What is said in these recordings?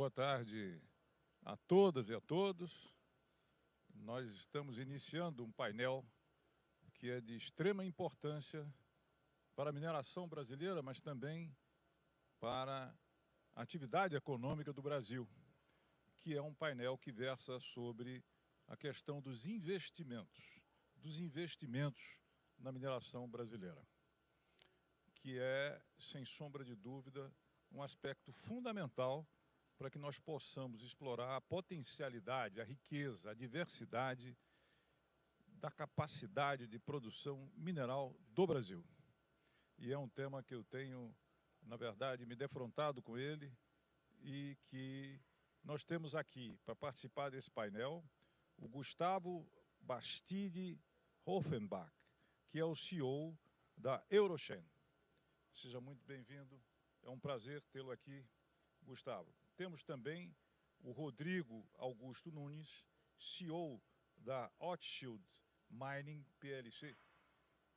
Boa tarde a todas e a todos. Nós estamos iniciando um painel que é de extrema importância para a mineração brasileira, mas também para a atividade econômica do Brasil, que é um painel que versa sobre a questão dos investimentos na mineração brasileira, que é, sem sombra de dúvida, um aspecto fundamental para que nós possamos explorar a potencialidade, a riqueza, a diversidade da capacidade de produção mineral do Brasil. E é um tema que eu tenho, na verdade, me defrontado com ele e que nós temos aqui, para participar desse painel, o Gustavo Bastide Hoffenbach, que é o CEO da Eurochem. Seja muito bem-vindo, é um prazer tê-lo aqui, Gustavo. Temos também o Rodrigo Augusto Nunes, CEO da Hochschild Mining PLC.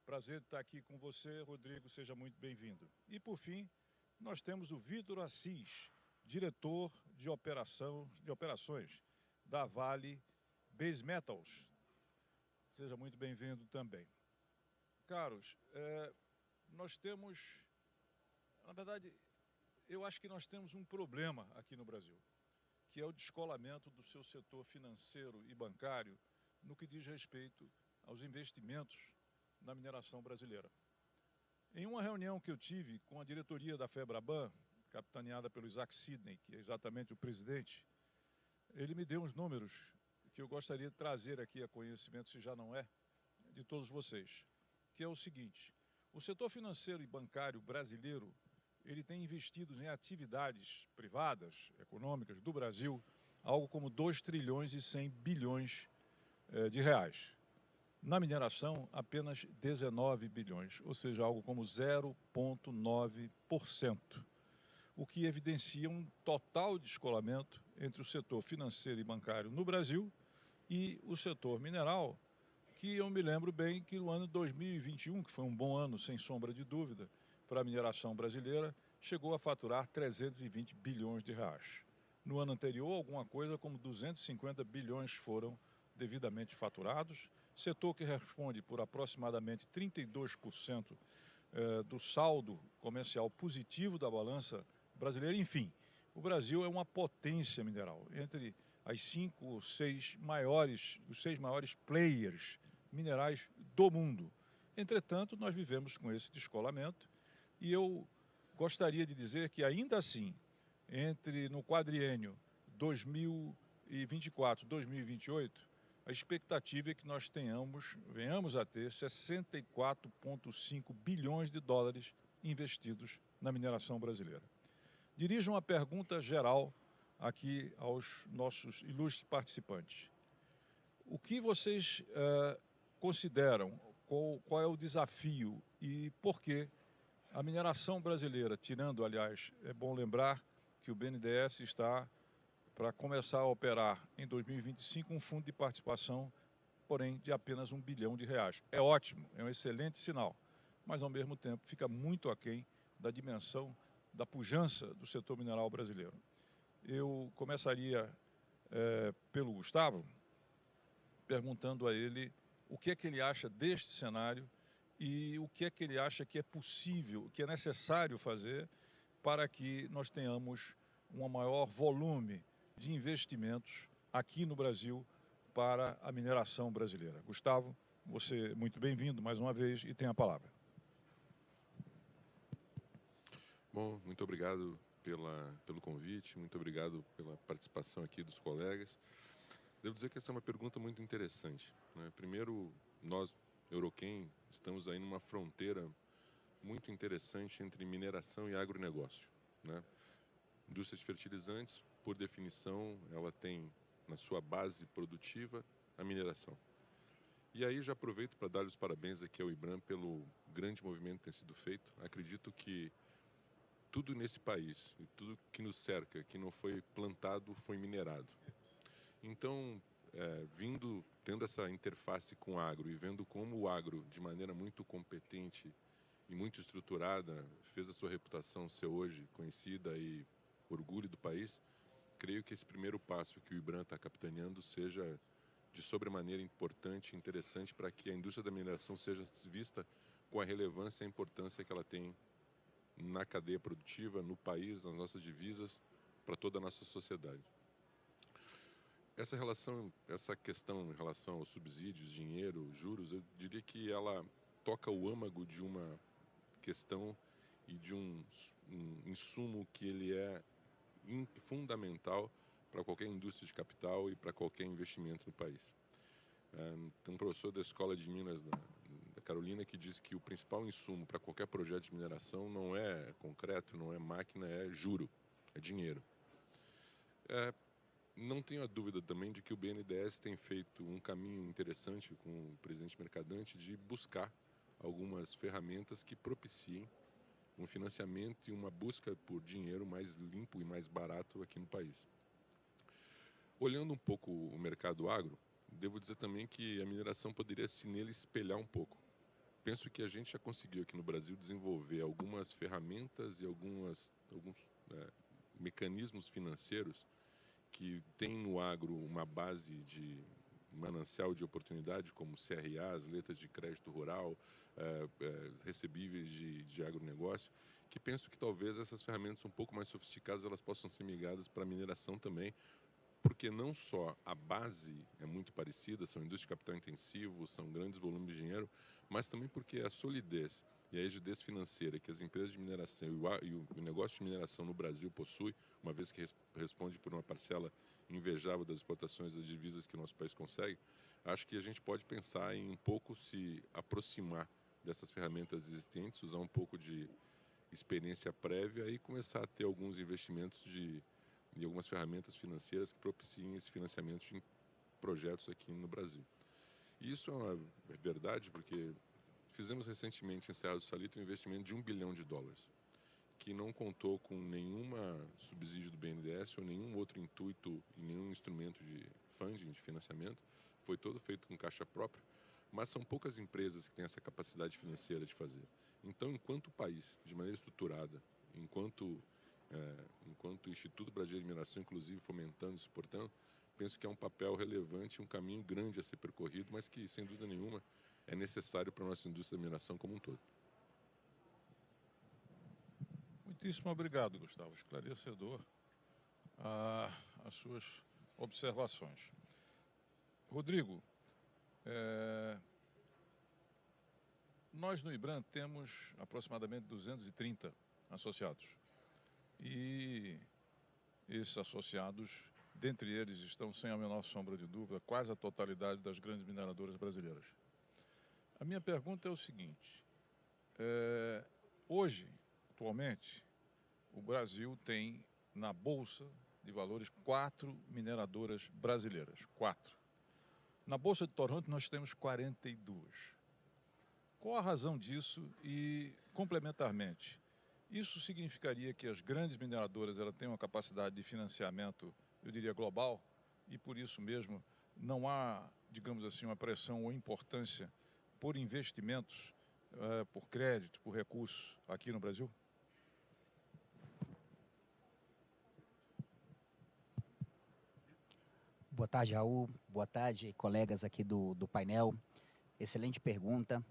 Prazer de estar aqui com você, Rodrigo, seja muito bem-vindo. E, por fim, nós temos o Vitor Assis, diretor de operações da Vale Base Metals. Seja muito bem-vindo também. Caros, nós temos, na verdade, eu acho que nós temos um problema aqui no Brasil, que é o descolamento do seu setor financeiro e bancário no que diz respeito aos investimentos na mineração brasileira. Em uma reunião que eu tive com a diretoria da FEBRABAN, capitaneada pelo Isaac Sidney, que é exatamente o presidente, ele me deu uns números que eu gostaria de trazer aqui a conhecimento, se já não é, de todos vocês, que é o seguinte: o setor financeiro e bancário brasileiro, ele tem investido em atividades privadas, econômicas do Brasil, algo como 2 trilhões e 100 bilhões de reais. Na mineração, apenas 19 bilhões, ou seja, algo como 0,9%, o que evidencia um total descolamento entre o setor financeiro e bancário no Brasil e o setor mineral, que eu me lembro bem que no ano 2021, que foi um bom ano, sem sombra de dúvida, para a mineração brasileira, chegou a faturar 320 bilhões de reais. No ano anterior, alguma coisa como 250 bilhões foram devidamente faturados, setor que responde por aproximadamente 32% do saldo comercial positivo da balança brasileira. Enfim, o Brasil é uma potência mineral, entre as 5 ou 6 maiores, os 6 maiores players minerais do mundo. Entretanto, nós vivemos com esse descolamento e eu gostaria de dizer que, ainda assim, no quadriênio 2024-2028, a expectativa é que nós venhamos a ter 64,5 bilhões de dólares investidos na mineração brasileira. Dirijo uma pergunta geral aqui aos nossos ilustres participantes. O que vocês consideram, qual é o desafio e por que a mineração brasileira, tirando, aliás, é bom lembrar que o BNDES está para começar a operar em 2025 um fundo de participação, porém, de apenas R$1 bilhão. É ótimo, é um excelente sinal, mas, ao mesmo tempo, fica muito aquém da dimensão, da pujança do setor mineral brasileiro. Eu começaria pelo Gustavo, perguntando a ele o que é que ele acha deste cenário e o que é que ele acha que é possível, que é necessário fazer para que nós tenhamos um maior volume de investimentos aqui no Brasil para a mineração brasileira. Gustavo, você é muito bem-vindo mais uma vez e tem a palavra. Bom, muito obrigado pelo convite, muito obrigado pela participação aqui dos colegas. Devo dizer que essa é uma pergunta muito interessante, né? Primeiro, nós, Eurochem, estamos aí numa fronteira muito interessante entre mineração e agronegócio, né? Indústria de fertilizantes, por definição, ela tem na sua base produtiva a mineração. E aí já aproveito para dar os parabéns aqui ao IBRAM pelo grande movimento que tem sido feito. Acredito que tudo nesse país, e tudo que nos cerca, que não foi plantado, foi minerado. Então, tendo essa interface com o agro e vendo como o agro, de maneira muito competente e muito estruturada, fez a sua reputação ser hoje conhecida e orgulho do país, creio que esse primeiro passo que o IBRAM está capitaneando seja de sobremaneira importante e interessante para que a indústria da mineração seja vista com a relevância e a importância que ela tem na cadeia produtiva, no país, nas nossas divisas, para toda a nossa sociedade. Essa questão em relação aos subsídios, dinheiro, juros, eu diria que ela toca o âmago de uma questão e de um insumo que ele é fundamental para qualquer indústria de capital e para qualquer investimento no país. Tem um professor da Escola de Minas da Carolina que diz que o principal insumo para qualquer projeto de mineração não é concreto, não é máquina, é juro, é dinheiro. Não tenho a dúvida também de que o BNDES tem feito um caminho interessante com o presidente Mercadante de buscar algumas ferramentas que propiciem um financiamento e uma busca por dinheiro mais limpo e mais barato aqui no país. Olhando um pouco o mercado agro, devo dizer também que a mineração poderia se nele espelhar um pouco. Penso que a gente já conseguiu aqui no Brasil desenvolver algumas ferramentas e alguns mecanismos financeiros que têm no agro uma base de manancial de oportunidade, como CRAs, letras de crédito rural, recebíveis de agronegócio, que penso que talvez essas ferramentas um pouco mais sofisticadas elas possam ser migradas para a mineração também, porque não só a base é muito parecida, são indústrias de capital intensivo, são grandes volumes de dinheiro, mas também porque a solidez e a rigidez financeira que as empresas de mineração e o negócio de mineração no Brasil possui, uma vez que responde por uma parcela invejável das exportações das divisas que o nosso país consegue, acho que a gente pode pensar em um pouco se aproximar dessas ferramentas existentes, usar um pouco de experiência prévia e começar a ter alguns investimentos e algumas ferramentas financeiras que propiciem esse financiamento em projetos aqui no Brasil. E isso é uma verdade porque fizemos recentemente em Serra do Salitre um investimento de US$ 1 bilhão, que não contou com nenhuma subsídio do BNDES ou nenhum outro intuito e nenhum instrumento de funding, de financiamento. Foi todo feito com caixa própria, mas são poucas empresas que têm essa capacidade financeira de fazer. Então, enquanto país, de maneira estruturada, enquanto Instituto Brasileiro de Mineração, inclusive fomentando e suportando, penso que é um papel relevante, um caminho grande a ser percorrido, mas que, sem dúvida nenhuma, é necessário para a nossa indústria da mineração como um todo. Muitíssimo obrigado, Gustavo. Esclarecedor as suas observações. Rodrigo, nós no IBRAM temos aproximadamente 230 associados. E esses associados, dentre eles, estão, sem a menor sombra de dúvida, quase a totalidade das grandes mineradoras brasileiras. A minha pergunta é o seguinte: hoje, atualmente, o Brasil tem na Bolsa de Valores 4 mineradoras brasileiras. 4. Na Bolsa de Toronto nós temos 42. Qual a razão disso? E, complementarmente, isso significaria que as grandes mineradoras elas têm uma capacidade de financiamento, eu diria, global, e por isso mesmo não há, digamos assim, uma pressão ou importância por investimentos, por crédito, por recursos aqui no Brasil? Boa tarde, Raul. Boa tarde, colegas aqui do painel. Excelente pergunta.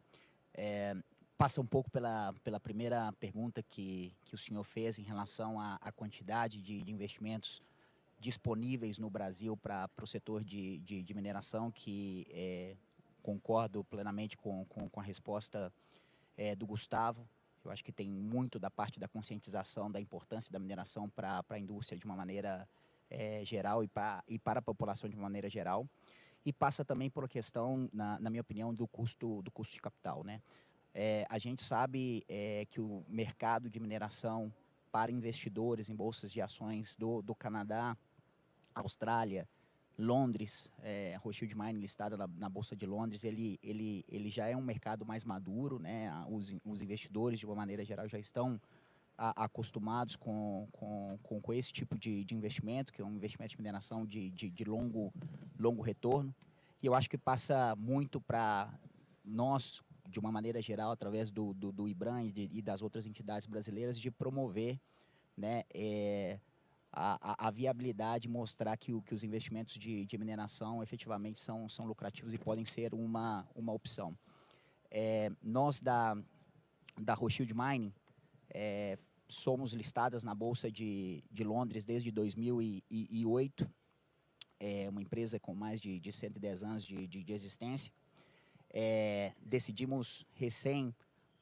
Passa um pouco pela primeira pergunta que o senhor fez em relação à quantidade de investimentos disponíveis no Brasil para o setor de mineração, que concordo plenamente com a resposta do Gustavo. Eu acho que tem muito da parte da conscientização da importância da mineração para a indústria de uma maneira geral e para a população de uma maneira geral. E passa também por a questão, na minha opinião, do custo de capital, né? A gente sabe que o mercado de mineração para investidores em bolsas de ações do Canadá, Austrália, Londres, Rothschild Mining listada na Bolsa de Londres, ele já é um mercado mais maduro, né? Os investidores, de uma maneira geral, já estão acostumados com esse tipo de investimento, que é um investimento de mineração de longo retorno. E eu acho que passa muito para nós, de uma maneira geral, através do IBRAM e das outras entidades brasileiras, de promover, né, a viabilidade, mostrar que os investimentos de mineração efetivamente são lucrativos e podem ser uma opção. Nós da Rothschild Mining somos listadas na Bolsa de Londres desde 2008, uma empresa com mais de 110 anos de existência. Decidimos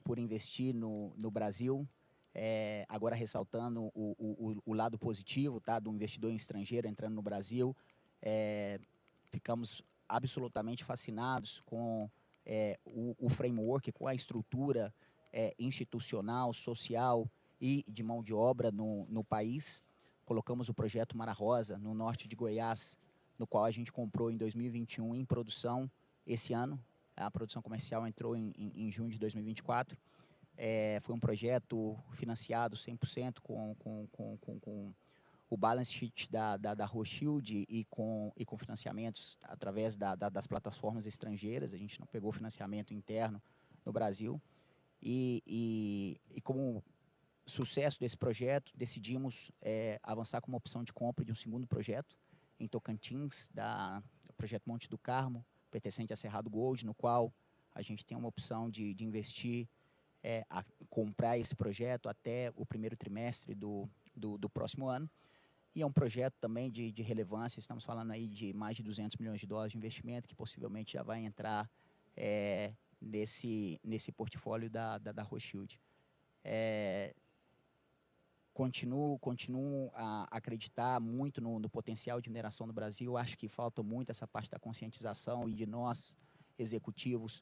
por investir no Brasil, agora ressaltando o lado positivo, tá, do investidor estrangeiro entrando no Brasil. Ficamos absolutamente fascinados com o framework, com a estrutura institucional, social e de mão de obra no país. Colocamos o projeto Mara Rosa, no norte de Goiás, no qual a gente comprou em 2021 em produção esse ano. A produção comercial entrou em junho de 2024. Foi um projeto financiado 100% com o balance sheet da Rothschild e com financiamentos através das plataformas estrangeiras. A gente não pegou financiamento interno no Brasil. E como sucesso desse projeto, decidimos avançar com uma opção de compra de um segundo projeto em Tocantins, do projeto Monte do Carmo, pertencente a Cerrado Gold, no qual a gente tem uma opção de investir, a comprar esse projeto até o primeiro trimestre do próximo ano. E é um projeto também de relevância, estamos falando aí de mais de 200 milhões de dólares de investimento, que possivelmente já vai entrar nesse portfólio da Rothschild. Continuo a acreditar muito no potencial de mineração no Brasil. Acho que falta muito essa parte da conscientização e de nós, executivos,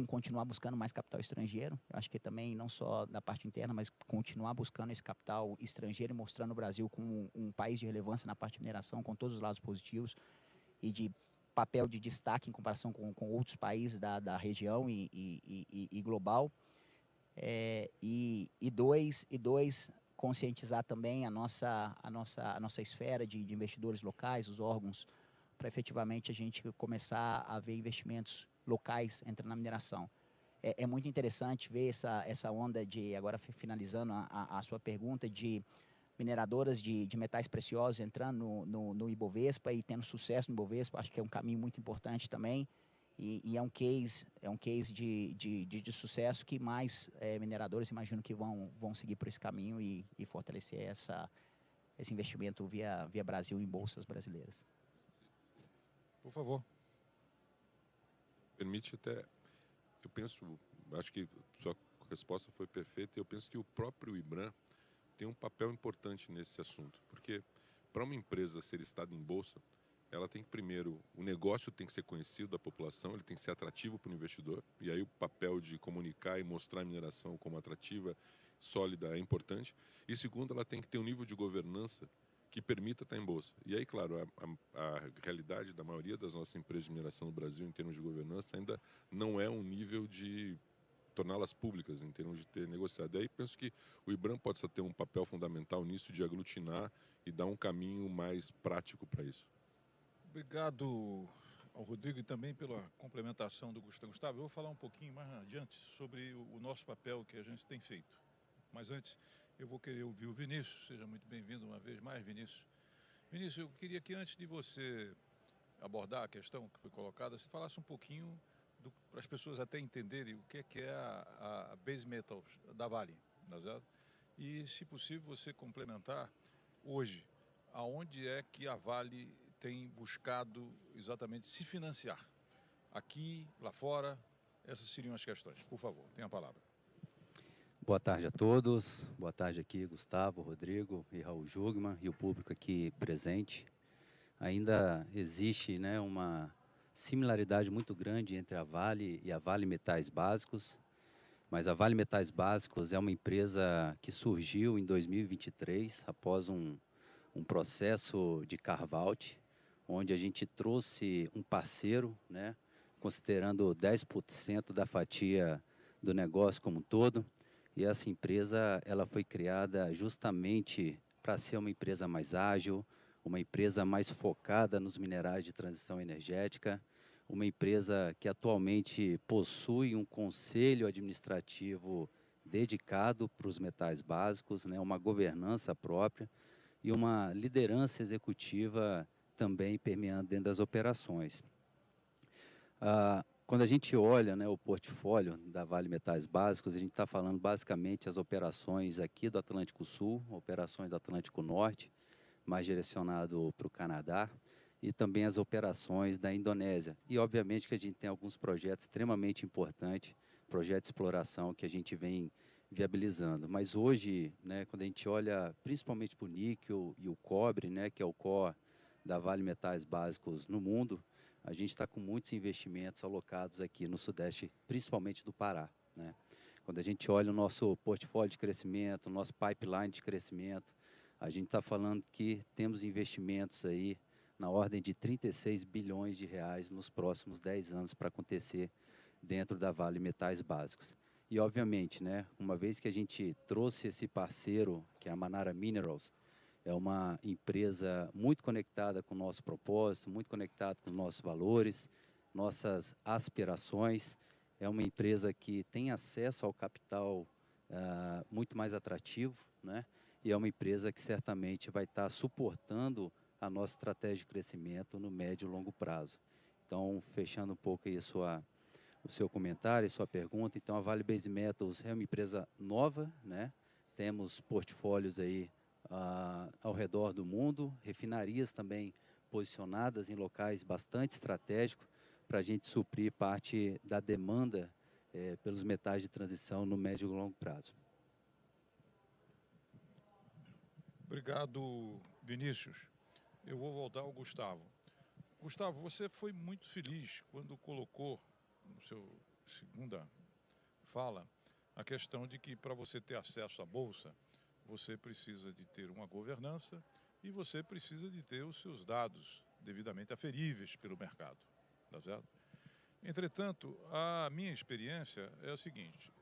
continuar buscando mais capital estrangeiro. Eu acho que também, não só da parte interna, mas continuar buscando esse capital estrangeiro e mostrando o Brasil como um país de relevância na parte de mineração, com todos os lados positivos e de papel de destaque em comparação com outros países da região e global. Conscientizar também a nossa esfera de investidores locais, os órgãos, para efetivamente a gente começar a ver investimentos locais entrando na mineração. É muito interessante ver essa onda de, agora finalizando a sua pergunta, de mineradoras de metais preciosos entrando no Ibovespa e tendo sucesso no Ibovespa. Acho que é um caminho muito importante também. E é um case de sucesso que mais mineradores, imagino, que vão seguir por esse caminho e fortalecer esse investimento via Brasil em bolsas brasileiras. Por favor. Permite até, acho que sua resposta foi perfeita, e eu penso que o próprio IBRAM tem um papel importante nesse assunto, porque para uma empresa ser listada em bolsa, ela tem que, primeiro, o negócio tem que ser conhecido da população, ele tem que ser atrativo para o investidor, e aí o papel de comunicar e mostrar a mineração como atrativa, sólida, é importante. E segundo, ela tem que ter um nível de governança que permita estar em bolsa. E aí, claro, a realidade da maioria das nossas empresas de mineração no Brasil, em termos de governança, ainda não é um nível de torná-las públicas, em termos de ter negociado. E aí penso que o IBRAM pode ter um papel fundamental nisso, de aglutinar e dar um caminho mais prático para isso. Obrigado ao Rodrigo e também pela complementação do Gustavo. Eu vou falar um pouquinho mais adiante sobre o nosso papel que a gente tem feito. Mas antes, eu vou querer ouvir o Vinícius. Seja muito bem-vindo uma vez mais, Vinícius. Vinícius, eu queria que antes de você abordar a questão que foi colocada, você falasse um pouquinho para as pessoas até entenderem o que é a Base Metals da Vale, não é certo? E, se possível, você complementar hoje, aonde é que a Vale tem buscado exatamente se financiar? Aqui, lá fora, essas seriam as questões. Por favor, tenha a palavra. Boa tarde a todos. Boa tarde aqui, Gustavo, Rodrigo e Raul Jugman e o público aqui presente. Ainda existe, né, uma similaridade muito grande entre a Vale e a Vale Metais Básicos, mas a Vale Metais Básicos é uma empresa que surgiu em 2023, após um processo de carve-out, onde a gente trouxe um parceiro, né, considerando 10% da fatia do negócio como um todo, e essa empresa ela foi criada justamente para ser uma empresa mais ágil, uma empresa mais focada nos minerais de transição energética, uma empresa que atualmente possui um conselho administrativo dedicado para os metais básicos, né, uma governança própria. e uma liderança executiva também permeando dentro das operações. Quando a gente olha, né, o portfólio da Vale Metais Básicos, a gente está falando basicamente as operações aqui do Atlântico Sul, operações do Atlântico Norte, mais direcionado para o Canadá, e também as operações da Indonésia. E, obviamente, que a gente tem alguns projetos extremamente importantes, projetos de exploração que a gente vem viabilizando. Mas hoje, né, quando a gente olha principalmente para o níquel e o cobre, né, que é o core da Vale Metais Básicos no mundo, a gente está com muitos investimentos alocados aqui no Sudeste, principalmente do Pará, né? Quando a gente olha o nosso portfólio de crescimento, o nosso pipeline de crescimento, a gente está falando que temos investimentos aí na ordem de 36 bilhões de reais nos próximos 10 anos para acontecer dentro da Vale Metais Básicos. E, obviamente, né, uma vez que a gente trouxe esse parceiro, que é a Manara Minerals, é uma empresa muito conectada com o nosso propósito, muito conectada com os nossos valores, nossas aspirações. É uma empresa que tem acesso ao capital muito mais atrativo, né? E é uma empresa que certamente vai estar suportando a nossa estratégia de crescimento no médio e longo prazo. Então, fechando um pouco aí o seu comentário, a sua pergunta, então a Vale Base Metals é uma empresa nova, né? Temos portfólios aí ao redor do mundo, refinarias também posicionadas em locais bastante estratégicos para a gente suprir parte da demanda pelos metais de transição no médio e longo prazo. Obrigado, Vinícius. Eu vou voltar ao Gustavo. Gustavo, você foi muito feliz quando colocou no seu segunda fala a questão de que para você ter acesso à Bolsa, você precisa de ter uma governança e você precisa de ter os seus dados devidamente aferíveis pelo mercado, tá certo? Entretanto, a minha experiência é a seguinte,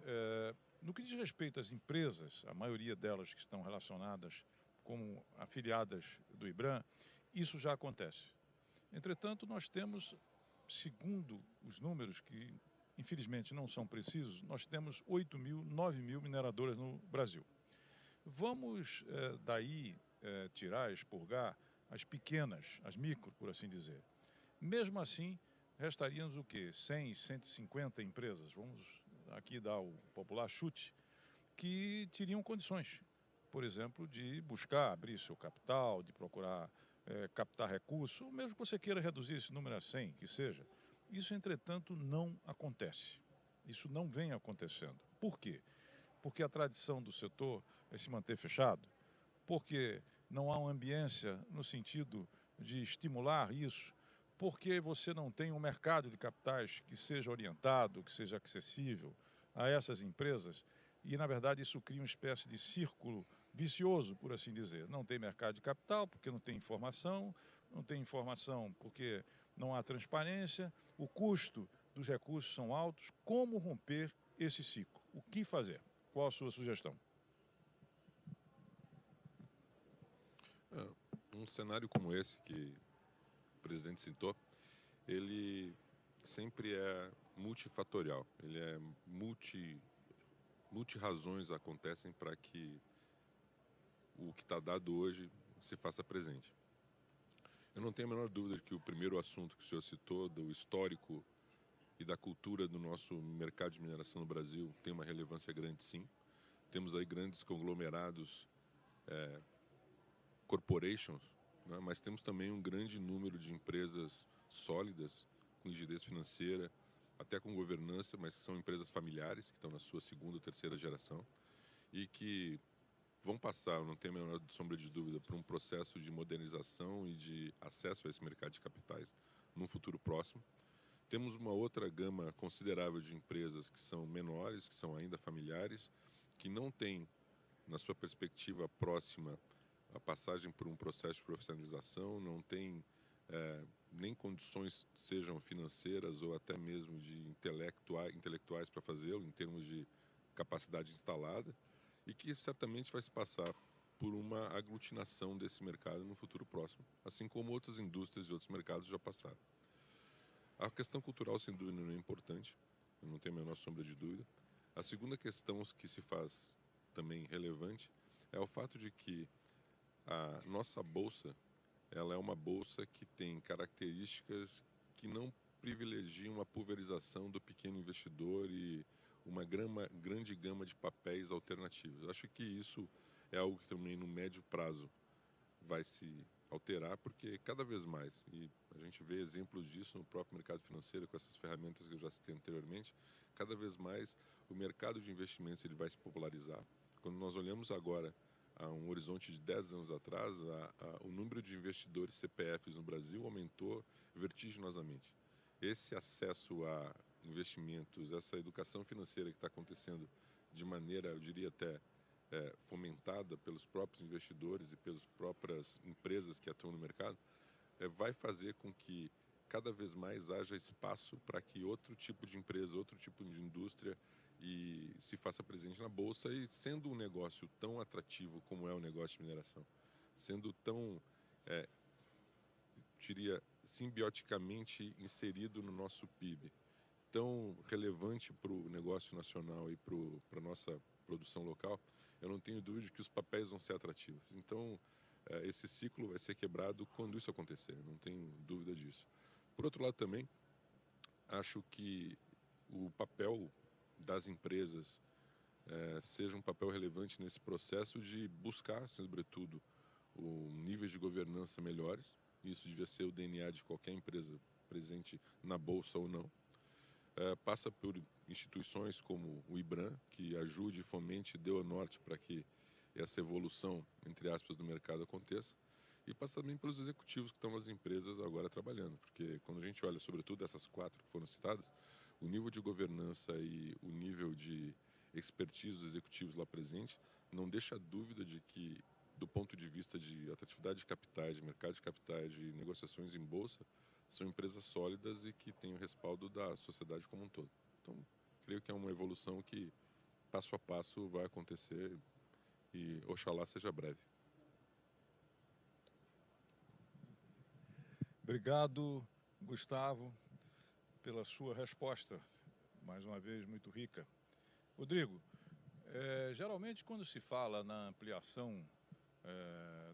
no que diz respeito às empresas, a maioria delas que estão relacionadas como afiliadas do IBRAM, isso já acontece. Entretanto, nós temos, segundo os números que infelizmente não são precisos, nós temos 8 mil, 9 mil mineradoras no Brasil. Vamos daí tirar, expurgar as pequenas, as micro, por assim dizer. Mesmo assim, restaríamos o quê? 100, 150 empresas, vamos aqui dar o popular chute, que teriam condições, por exemplo, de buscar abrir seu capital, de procurar captar recursos, ou mesmo que você queira reduzir esse número a 100, que seja. Isso, entretanto, não acontece. Isso não vem acontecendo. Por quê? Porque a tradição do setor é se manter fechado, porque não há uma ambiência no sentido de estimular isso, porque você não tem um mercado de capitais que seja orientado, que seja acessível a essas empresas, e, na verdade, isso cria uma espécie de círculo vicioso, por assim dizer. Não tem mercado de capital porque não tem informação, não tem informação porque não há transparência, o custo dos recursos são altos. Como romper esse ciclo? O que fazer? Qual a sua sugestão? Um cenário como esse que o presidente citou, ele sempre é multifatorial, ele é multi-razões acontecem para que o que está dado hoje se faça presente. Eu não tenho a menor dúvida de que o primeiro assunto que o senhor citou, do histórico e da cultura do nosso mercado de mineração no Brasil, tem uma relevância grande, sim. Temos aí grandes conglomerados, corporations, né? Mas temos também um grande número de empresas sólidas, com rigidez financeira, até com governança, mas que são empresas familiares, que estão na sua segunda ou terceira geração, e que vão passar, eu não tenho a menor sombra de dúvida, por um processo de modernização e de acesso a esse mercado de capitais num futuro próximo. Temos uma outra gama considerável de empresas que são menores, que são ainda familiares, que não têm, na sua perspectiva próxima, a passagem por um processo de profissionalização, não tem nem condições, sejam financeiras ou até mesmo de intelectuais para fazê-lo, em termos de capacidade instalada, e que certamente vai se passar por uma aglutinação desse mercado no futuro próximo, assim como outras indústrias e outros mercados já passaram. A questão cultural, sem dúvida, não é importante, eu não tenho a menor sombra de dúvida. A segunda questão que se faz também relevante é o fato de que a nossa bolsa, ela é uma bolsa que tem características que não privilegiam a pulverização do pequeno investidor e uma grande gama de papéis alternativos. Acho que isso é algo que também no médio prazo vai se alterar, porque cada vez mais, e a gente vê exemplos disso no próprio mercado financeiro com essas ferramentas que eu já citei anteriormente, cada vez mais o mercado de investimentos ele vai se popularizar. Quando nós olhamos agora a um horizonte de 10 anos atrás, o número de investidores CPFs no Brasil aumentou vertiginosamente. Esse acesso a investimentos, essa educação financeira que está acontecendo de maneira, eu diria até, fomentada pelos próprios investidores e pelas próprias empresas que atuam no mercado, vai fazer com que cada vez mais haja espaço para que outro tipo de empresa, outro tipo de indústria se faça presente na Bolsa, e sendo um negócio tão atrativo como é o negócio de mineração, sendo tão, diria, simbioticamente inserido no nosso PIB, tão relevante para o negócio nacional e para a nossa produção local, eu não tenho dúvida de que os papéis vão ser atrativos. Então, esse ciclo vai ser quebrado quando isso acontecer, não tenho dúvida disso. Por outro lado também, acho que o papel das empresas seja um papel relevante nesse processo de buscar, sobretudo, níveis de governança melhores. Isso devia ser o DNA de qualquer empresa presente na Bolsa ou não. Passa por instituições como o IBRAM, que ajude, fomente e dê o norte para que essa evolução, entre aspas, do mercado aconteça. E passa também pelos executivos que estão nas empresas agora trabalhando, porque quando a gente olha, sobretudo, essas 4 que foram citadas, o nível de governança e o nível de expertise dos executivos lá presente não deixa dúvida de que, do ponto de vista de atratividade de capitais, de mercado de capitais, de negociações em bolsa, são empresas sólidas e que têm o respaldo da sociedade como um todo. Então, creio que é uma evolução que, passo a passo, vai acontecer e, oxalá, seja breve. Obrigado, Gustavo, pela sua resposta, mais uma vez muito rica. Rodrigo, geralmente quando se fala na ampliação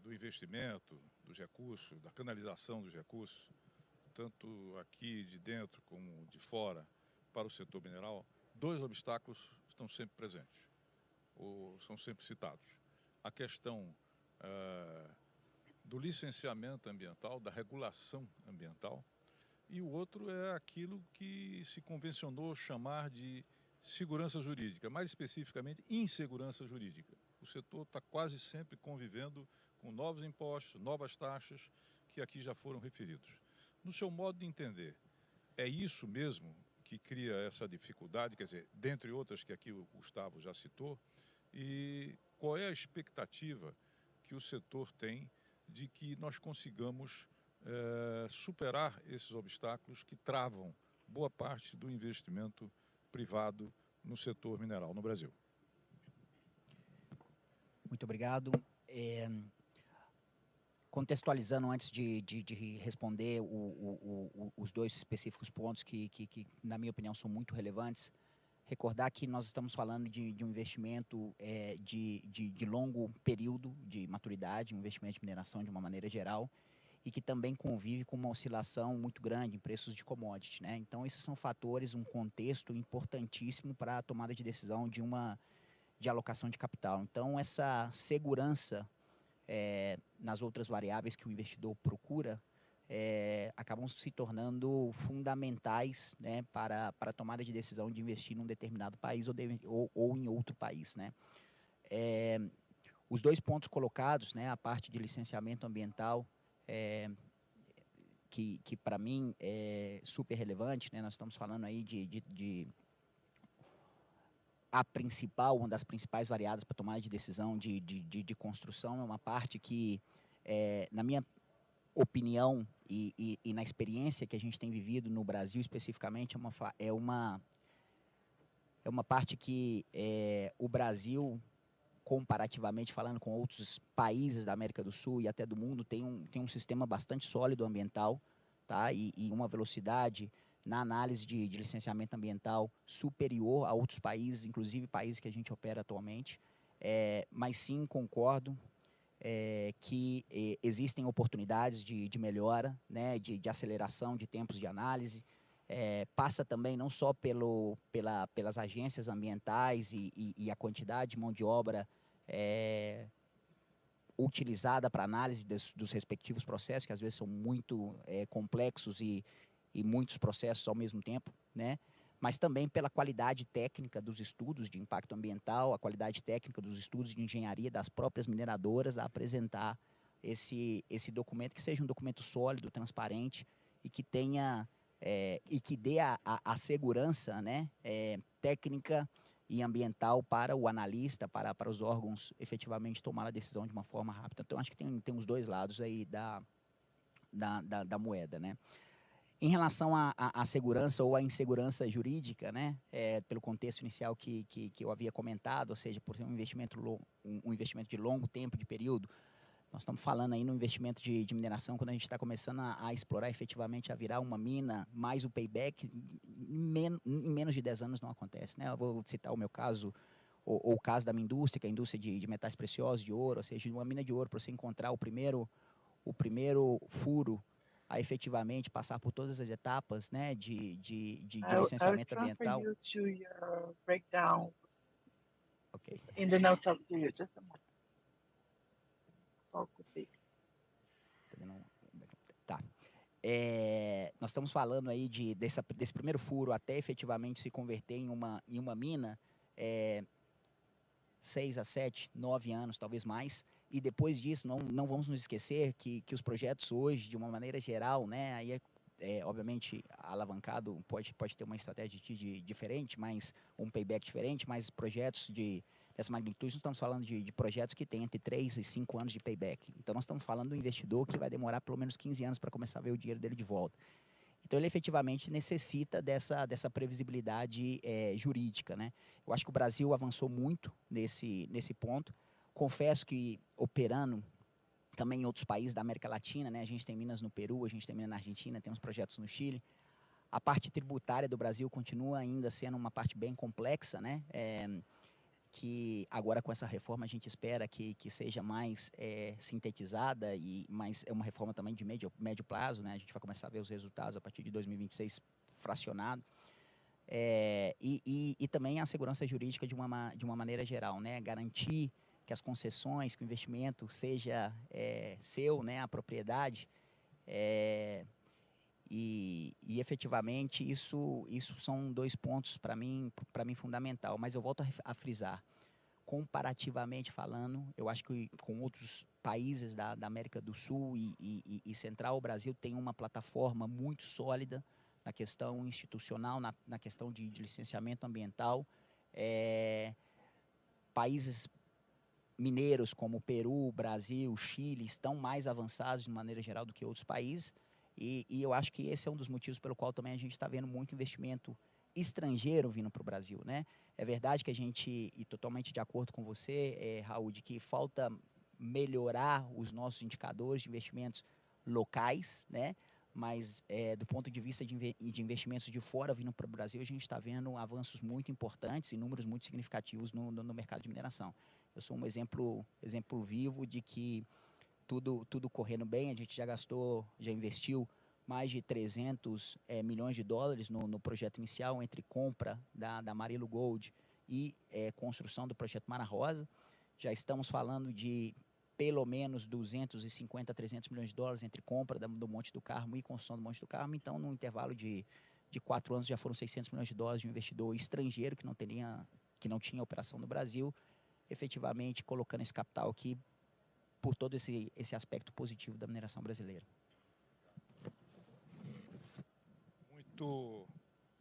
do investimento, dos recursos, da canalização dos recursos, tanto aqui de dentro como de fora, para o setor mineral, 2 obstáculos estão sempre presentes, ou são sempre citados. A questão do licenciamento ambiental, da regulação ambiental, e o outro é aquilo que se convencionou chamar de segurança jurídica, mais especificamente insegurança jurídica. O setor está quase sempre convivendo com novos impostos, novas taxas, que aqui já foram referidos. No seu modo de entender, é isso mesmo que cria essa dificuldade, quer dizer, dentre outras que aqui o Gustavo já citou, e qual é a expectativa que o setor tem de que nós consigamos superar esses obstáculos que travam boa parte do investimento privado no setor mineral no Brasil? Muito obrigado. Contextualizando antes de responder os 2 específicos pontos que, na minha opinião, são muito relevantes, recordar que nós estamos falando de um investimento de longo período de maturidade, um investimento de mineração de uma maneira geral, e que também convive com uma oscilação muito grande em preços de commodity, né? Então, esses são fatores, um contexto importantíssimo para a tomada de decisão de alocação de capital. Então, essa segurança nas outras variáveis que o investidor procura acabam se tornando fundamentais, né, para a tomada de decisão de investir num determinado país ou em outro país, né? Os 2 pontos colocados, né, a parte de licenciamento ambiental, que para mim é super relevante, né? Nós estamos falando aí de uma das principais variáveis para tomada de decisão de construção, é uma parte que, na minha opinião e na experiência que a gente tem vivido no Brasil especificamente, é uma parte que o Brasil, comparativamente falando com outros países da América do Sul e até do mundo, tem um sistema bastante sólido ambiental, tá? E uma velocidade na análise de licenciamento ambiental superior a outros países, inclusive países que a gente opera atualmente. Mas sim, concordo, que existem oportunidades de melhora, né, de aceleração de tempos de análise. Passa também não só pelas agências ambientais e a quantidade de mão de obra utilizada para análise dos respectivos processos, que às vezes são muito complexos e muitos processos ao mesmo tempo, né? Mas também pela qualidade técnica dos estudos de impacto ambiental, a qualidade técnica dos estudos de engenharia das próprias mineradoras a apresentar esse documento, que seja um documento sólido, transparente e que tenha e que dê a segurança, né, técnica e ambiental para o analista, para os órgãos efetivamente tomar a decisão de uma forma rápida. Então, acho que tem os dois lados aí da moeda, né? Em relação à segurança ou à insegurança jurídica, né, pelo contexto inicial que eu havia comentado, ou seja, por ser um investimento de longo tempo, de período, nós estamos falando aí no investimento de mineração, quando a gente está começando a explorar efetivamente, a virar uma mina, mais o payback, em menos de 10 anos não acontece, né? Eu vou citar o meu caso, ou o caso da minha indústria, que é a indústria de metais preciosos, de ouro, ou seja, uma mina de ouro, para você encontrar o primeiro furo a efetivamente passar por todas as etapas, né, de I'll licenciamento transfer ambiental. you to your breakdown Ok. in the notes of you. Just a moment. Focus. Tá. Nós estamos falando aí desse primeiro furo até efetivamente se converter em uma mina, 6 a 7, 9 anos, talvez mais. E depois disso, não vamos nos esquecer que os projetos hoje, de uma maneira geral, né, aí obviamente, alavancado pode ter uma estratégia diferente, mas um payback diferente, mas projetos dessa magnitude, nós estamos falando de projetos que têm entre 3 e 5 anos de payback. Então, nós estamos falando do investidor que vai demorar pelo menos 15 anos para começar a ver o dinheiro dele de volta. Então, ele efetivamente necessita dessa previsibilidade jurídica, né? Eu acho que o Brasil avançou muito nesse ponto. Confesso que, operando também em outros países da América Latina, né? A gente tem minas no Peru, a gente tem minas na Argentina, temos projetos no Chile. A parte tributária do Brasil continua ainda sendo uma parte bem complexa, né? Que agora com essa reforma a gente espera que seja mais sintetizada, mas é uma reforma também de médio prazo, né? A gente vai começar a ver os resultados a partir de 2026 fracionado. E também a segurança jurídica de uma maneira geral, né? Garantir que as concessões, que o investimento seja seu, né? A propriedade. E efetivamente isso são 2 pontos para mim fundamental, mas eu volto a frisar, comparativamente falando, eu acho que com outros países da América do Sul e Central, o Brasil tem uma plataforma muito sólida na questão institucional, na questão de licenciamento ambiental. Países mineiros como Peru, Brasil, Chile estão mais avançados de maneira geral do que outros países. E eu acho que esse é um dos motivos pelo qual também a gente está vendo muito investimento estrangeiro vindo para o Brasil, né? É verdade que a gente, e totalmente de acordo com você, Raul, de que falta melhorar os nossos indicadores de investimentos locais, né? Mas do ponto de vista de investimentos de fora vindo para o Brasil, a gente está vendo avanços muito importantes e números muito significativos no mercado de mineração. Eu sou um exemplo vivo de que tudo correndo bem, a gente já investiu mais de 300 milhões de dólares no projeto inicial, entre compra da Amarillo Gold e construção do projeto Mara Rosa. Já estamos falando de pelo menos 250 a 300 milhões de dólares entre compra do Monte do Carmo e construção do Monte do Carmo. Então, no intervalo de 4 anos, já foram 600 milhões de dólares de um investidor estrangeiro que não tinha operação no Brasil, efetivamente colocando esse capital aqui por todo esse aspecto positivo da mineração brasileira.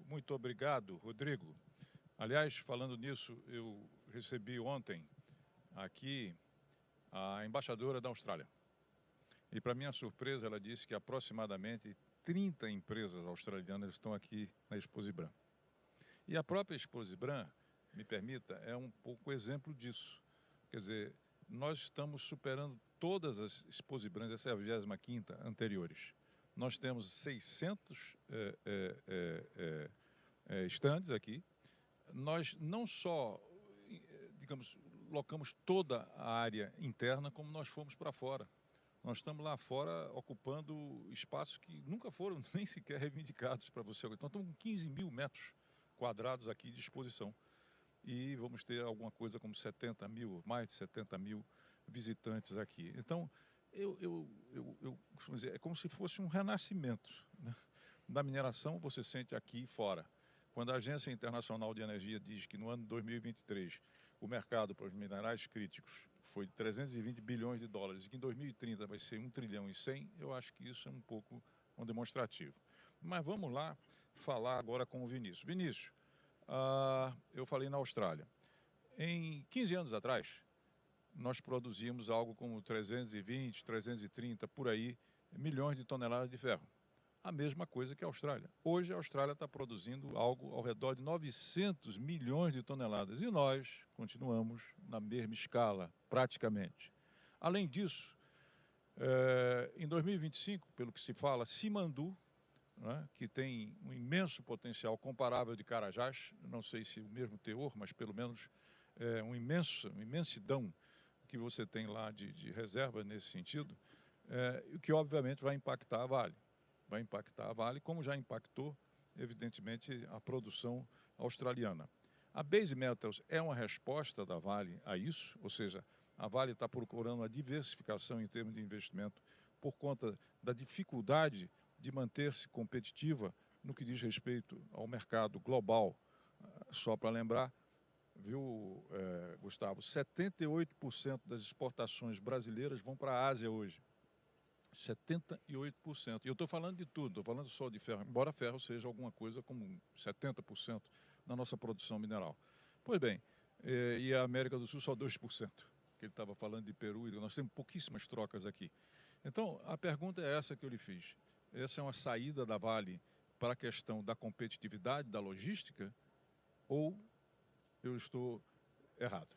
Muito obrigado, Rodrigo. Aliás, falando nisso, eu recebi ontem aqui a embaixadora da Austrália. E, para minha surpresa, ela disse que aproximadamente 30 empresas australianas estão aqui na Exposibran. E a própria Exposibran, me permita, é um pouco exemplo disso. Quer dizer, nós estamos superando todas as Exposibrans, essa é a 25ª anteriores. Nós temos 600 stands aqui. Nós não só, digamos, explocamos toda a área interna como nós fomos para fora. Nós estamos lá fora ocupando espaços que nunca foram nem sequer reivindicados para você. Então, estamos com 15 mil metros quadrados aqui de exposição. E vamos ter alguma coisa como 70 mil, mais de 70 mil visitantes aqui. Então, eu costumo dizer, é como se fosse um renascimento, né? Da mineração, você sente aqui e fora. Quando a Agência Internacional de Energia diz que no ano de 2023 o mercado para os minerais críticos foi de 320 bilhões de dólares e que em 2030 vai ser 1 trilhão e 100, eu acho que isso é um pouco um demonstrativo. Mas vamos lá falar agora com o Vinícius. Vinícius, eu falei na Austrália. Em 15 anos atrás, nós produzíamos algo como 320, 330, por aí, milhões de toneladas de ferro. A mesma coisa que a Austrália. Hoje a Austrália está produzindo algo ao redor de 900 milhões de toneladas e nós continuamos na mesma escala, praticamente. Além disso, em 2025, pelo que se fala, Simandu, né, que tem um imenso potencial comparável de Carajás, não sei se o mesmo teor, mas pelo menos uma imensidão que você tem lá de reserva nesse sentido, que obviamente vai impactar a Vale. Vai impactar a Vale, como já impactou, evidentemente, a produção australiana. A Base Metals é uma resposta da Vale a isso, ou seja, a Vale está procurando uma diversificação em termos de investimento por conta da dificuldade de manter-se competitiva no que diz respeito ao mercado global. Só para lembrar, viu, Gustavo, 78% das exportações brasileiras vão para a Ásia hoje. 78%. E eu estou falando de tudo, estou falando só de ferro, embora ferro seja alguma coisa como 70% da nossa produção mineral. Pois bem, e a América do Sul só 2%, que ele estava falando de Peru, e nós temos pouquíssimas trocas aqui. Então, a pergunta é essa que eu lhe fiz. Essa é uma saída da Vale para a questão da competitividade, da logística, ou eu estou errado?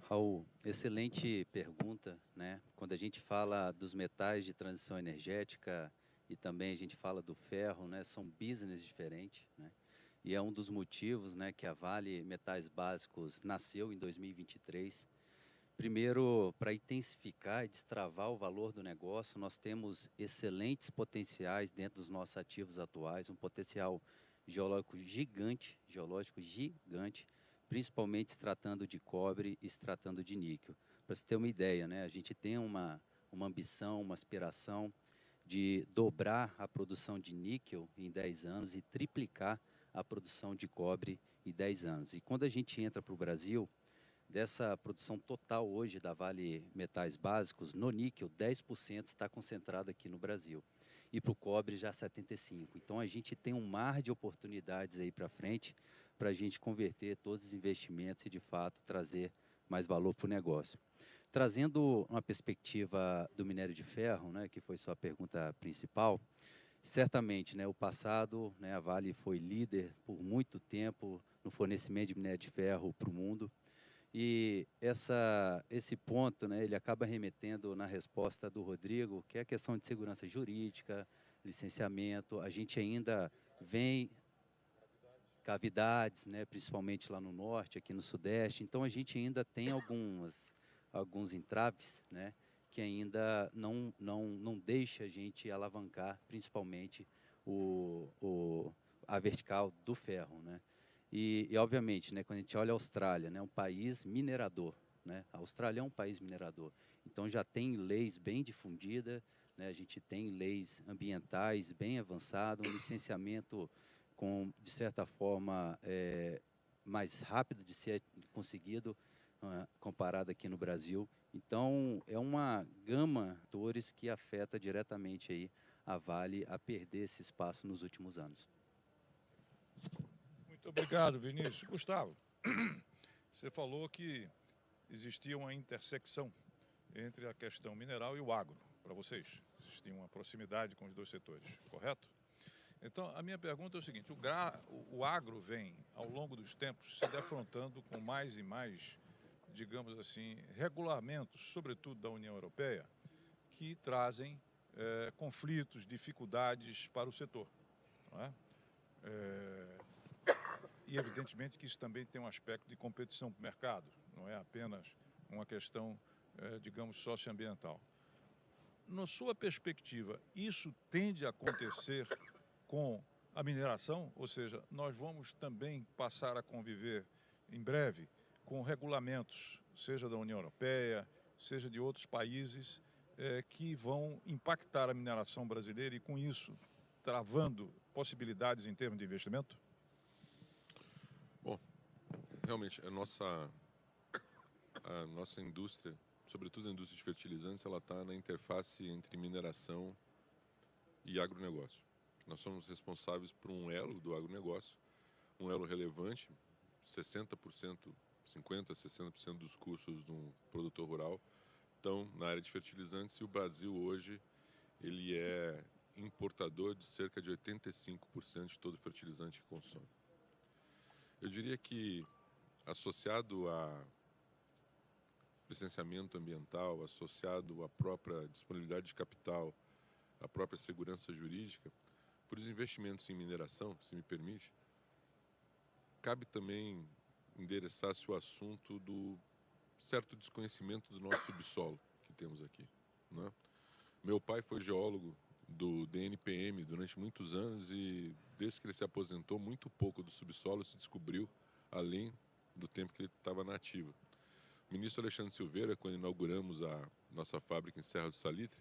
Raul, excelente pergunta, né? Quando a gente fala dos metais de transição energética e também a gente fala do ferro, né? São business diferentes, né? E é um dos motivos, né, que a Vale Metais Básicos nasceu em 2023. Primeiro, para intensificar e destravar o valor do negócio, nós temos excelentes potenciais dentro dos nossos ativos atuais, um potencial geológico gigante, principalmente se tratando de cobre e se tratando de níquel. Para você ter uma ideia, né, a gente tem uma ambição, uma aspiração de dobrar a produção de níquel em 10 anos e triplicar a produção de cobre em 10 anos. E quando a gente entra para o Brasil, dessa produção total hoje da Vale Metais Básicos, no níquel, 10% está concentrado aqui no Brasil. E para o cobre já 75%. Então a gente tem um mar de oportunidades aí para frente para a gente converter todos os investimentos e de fato trazer mais valor para o negócio. Trazendo uma perspectiva do minério de ferro, né, que foi sua pergunta principal, certamente, né, o passado, né, a Vale foi líder por muito tempo no fornecimento de minério de ferro para o mundo. E esse ponto, né, ele acaba remetendo na resposta do Rodrigo, que é a questão de segurança jurídica, licenciamento. A gente ainda vem cavidades, né, principalmente lá no norte, aqui no sudeste. Então, a gente ainda tem alguns entraves, né, que ainda não deixa a gente alavancar, principalmente a vertical do ferro, né. E, obviamente, né, quando a gente olha a Austrália, né, um país minerador, né, a Austrália é um país minerador, então já tem leis bem difundidas, né, a gente tem leis ambientais bem avançadas, um licenciamento de certa forma, mais rápido de ser conseguido, comparado aqui no Brasil. Então, é uma gama de fatores que afeta diretamente aí a Vale a perder esse espaço nos últimos anos. Muito obrigado, Vinícius. Gustavo, você falou que existia uma intersecção entre a questão mineral e o agro, para vocês. Existia uma proximidade com os dois setores, correto? Então, a minha pergunta é o seguinte, o agro vem, ao longo dos tempos, se defrontando com mais e mais, digamos assim, regulamentos, sobretudo da União Europeia, que trazem conflitos, dificuldades para o setor, não é? e, evidentemente, que isso também tem um aspecto de competição para o mercado, não é apenas uma questão, digamos, socioambiental. Na sua perspectiva, isso tende a acontecer com a mineração? Ou seja, nós vamos também passar a conviver em breve com regulamentos, seja da União Europeia, seja de outros países, que vão impactar a mineração brasileira e, com isso, travando possibilidades em termos de investimento? Bom, realmente, a nossa indústria, sobretudo a indústria de fertilizantes, ela está na interface entre mineração e agronegócio. Nós somos responsáveis por um elo do agronegócio, um elo relevante, 60%, 50%, 60% dos custos de um produtor rural estão na área de fertilizantes, e o Brasil hoje ele é importador de cerca de 85% de todo o fertilizante que consome. Eu diria que, associado a licenciamento ambiental, associado à própria disponibilidade de capital, à própria segurança jurídica, por os investimentos em mineração, se me permite, cabe também endereçar-se o assunto do certo desconhecimento do nosso subsolo que temos aqui, né? Meu pai foi geólogo do DNPM durante muitos anos e, desde que ele se aposentou, muito pouco do subsolo se descobriu, além do tempo que ele estava na ativa. O ministro Alexandre Silveira, quando inauguramos a nossa fábrica em Serra do Salitre,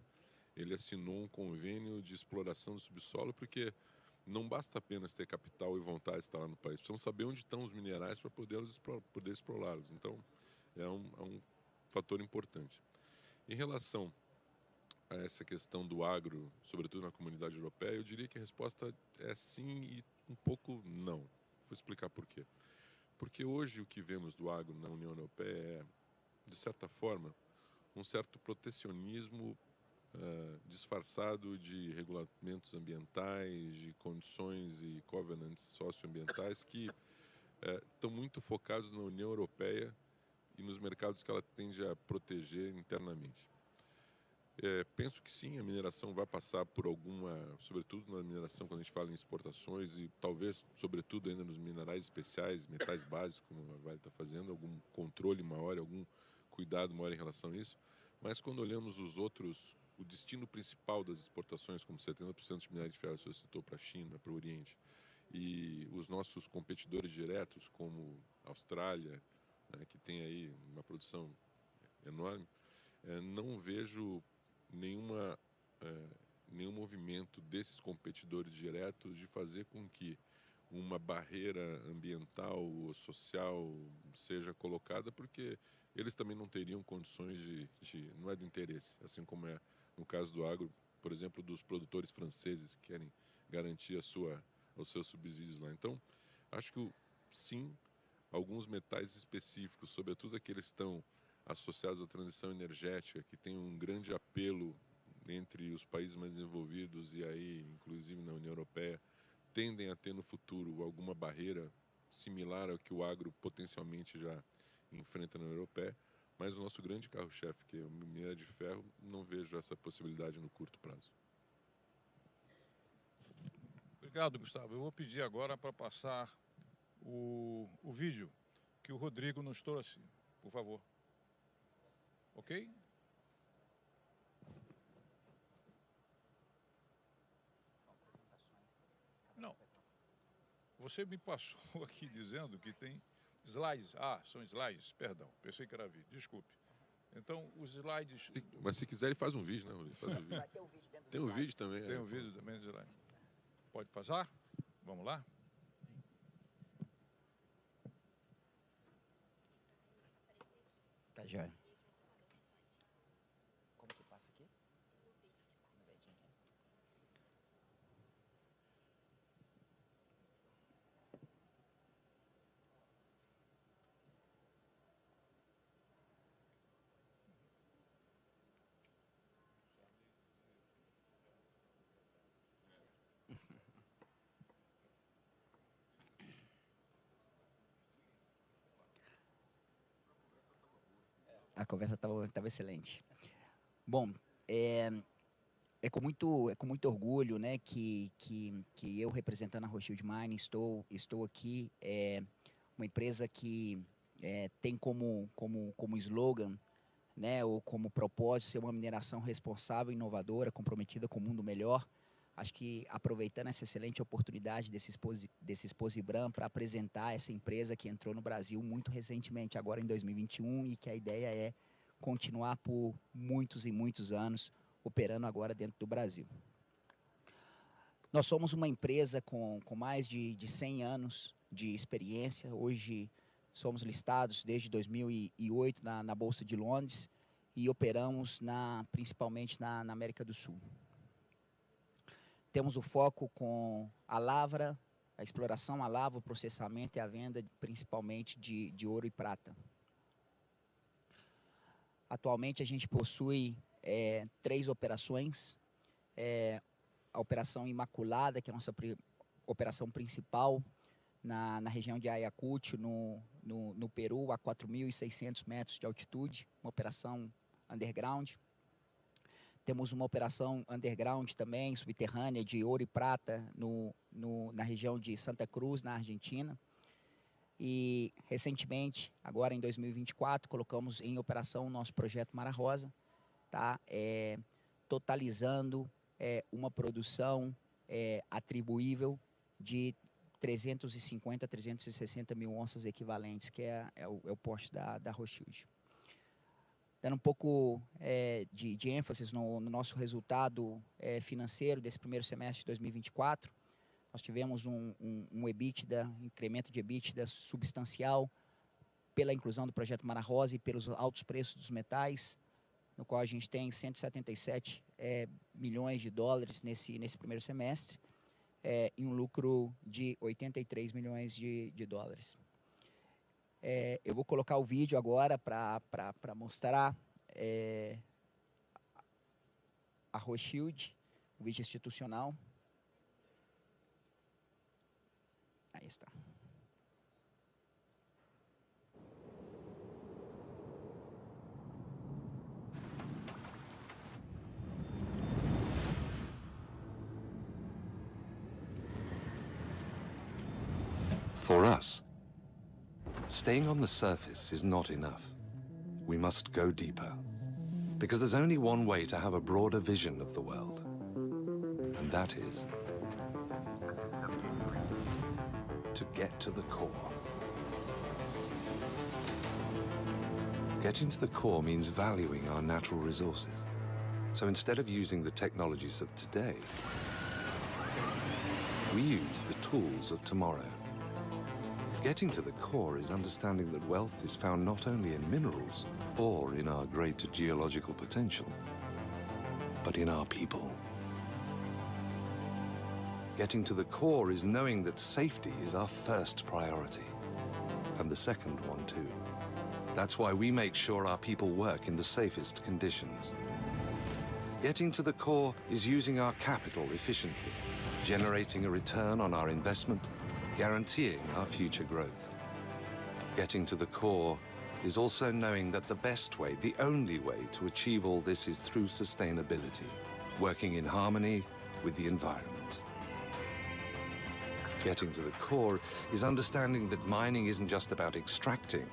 ele assinou um convênio de exploração do subsolo, porque não basta apenas ter capital e vontade de estar lá no país, precisamos saber onde estão os minerais para poder explorá-los. Então, é um fator importante. Em relação a essa questão do agro, sobretudo na comunidade europeia, eu diria que a resposta é sim e um pouco não. Vou explicar por quê. Porque hoje o que vemos do agro na União Europeia é, de certa forma, um certo protecionismo disfarçado de regulamentos ambientais, de condições e covenants socioambientais que estão muito focados na União Europeia e nos mercados que ela tende a proteger internamente. Penso que sim, a mineração vai passar por alguma, sobretudo na mineração quando a gente fala em exportações e talvez, sobretudo ainda nos minerais especiais, metais básicos, como a Vale está fazendo, algum controle maior, algum cuidado maior em relação a isso. Mas quando olhamos os outros, o destino principal das exportações, como 70% de minério de ferro, você citou, para a China, para o Oriente, e os nossos competidores diretos, como a Austrália, né, que tem aí uma produção enorme, não vejo nenhum movimento desses competidores diretos de fazer com que uma barreira ambiental ou social seja colocada, porque eles também não teriam condições não é do interesse, assim como é no caso do agro, por exemplo, dos produtores franceses que querem garantir os seus subsídios lá. Então, acho que sim, alguns metais específicos, sobretudo aqueles que estão associados à transição energética, que tem um grande apelo entre os países mais desenvolvidos e aí, inclusive na União Europeia, tendem a ter no futuro alguma barreira similar ao que o agro potencialmente já enfrenta na União Europeia, mas o nosso grande carro-chefe, que é o minério de ferro, não vejo essa possibilidade no curto prazo. Obrigado, Gustavo. Eu vou pedir agora para passar o vídeo que o Rodrigo nos trouxe, por favor. Ok? Não. Você me passou aqui dizendo que tem slides. Ah, são slides, perdão. Pensei que era vídeo, desculpe. Então, os slides... Mas se quiser, ele faz um vídeo, né, Rodrigo? Faz um vídeo. Tem um vídeo também. Tem um vídeo também de slide. Pode passar? Vamos lá? Tá, joia. Como que passa aqui? No dedinho aqui. A conversa estava excelente. Bom, é com muito orgulho, né, que eu, representando a Rothschild Mining, estou aqui. Uma empresa que tem como slogan, né, ou como propósito, ser uma mineração responsável, inovadora, comprometida com o mundo melhor. Acho que, aproveitando essa excelente oportunidade desse Exposibram para apresentar essa empresa que entrou no Brasil muito recentemente, agora em 2021, e que a ideia é continuar por muitos e muitos anos, operando agora dentro do Brasil. Nós somos uma empresa com mais de 100 anos de experiência. Hoje somos listados desde 2008 na Bolsa de Londres e operamos principalmente na América do Sul. Temos o foco com a lavra, a exploração, a lavra, o processamento e a venda principalmente de ouro e prata. Atualmente a gente possui 3 operações. A Operação Imaculada, que é a nossa operação principal, na região de Ayacucho, no Peru, a 4.600 metros de altitude, uma operação underground. Temos uma operação underground também, subterrânea, de ouro e prata, na região de Santa Cruz, na Argentina. E, recentemente, agora em 2024, colocamos em operação o nosso projeto Mara Rosa, tá? Totalizando uma produção atribuível de 350 a 360 mil onças equivalentes, que é o porte da Rothschild. Dando um pouco de ênfase no nosso resultado financeiro desse primeiro semestre de 2024, nós tivemos um EBITDA, incremento de EBITDA substancial pela inclusão do projeto Mara Rosa e pelos altos preços dos metais, no qual a gente tem 177 milhões de dólares nesse primeiro semestre, e um lucro de 83 milhões de dólares. Eu vou colocar o vídeo agora para mostrar a Rothschild, o vídeo institucional. Aí está. For us, staying on the surface is not enough. We must go deeper. Because there's only one way to have a broader vision of the world. And that is to get to the core. Getting to the core means valuing our natural resources. So instead of using the technologies of today, we use the tools of tomorrow. Getting to the core is understanding that wealth is found not only in minerals or in our greater geological potential, but in our people. Getting to the core is knowing that safety is our first priority, and the second one too. That's why we make sure our people work in the safest conditions. Getting to the core is using our capital efficiently, generating a return on our investment, guaranteeing our future growth. Getting to the core is also knowing that the best way, the only way to achieve all this is through sustainability, working in harmony with the environment. Getting to the core is understanding that mining isn't just about extracting,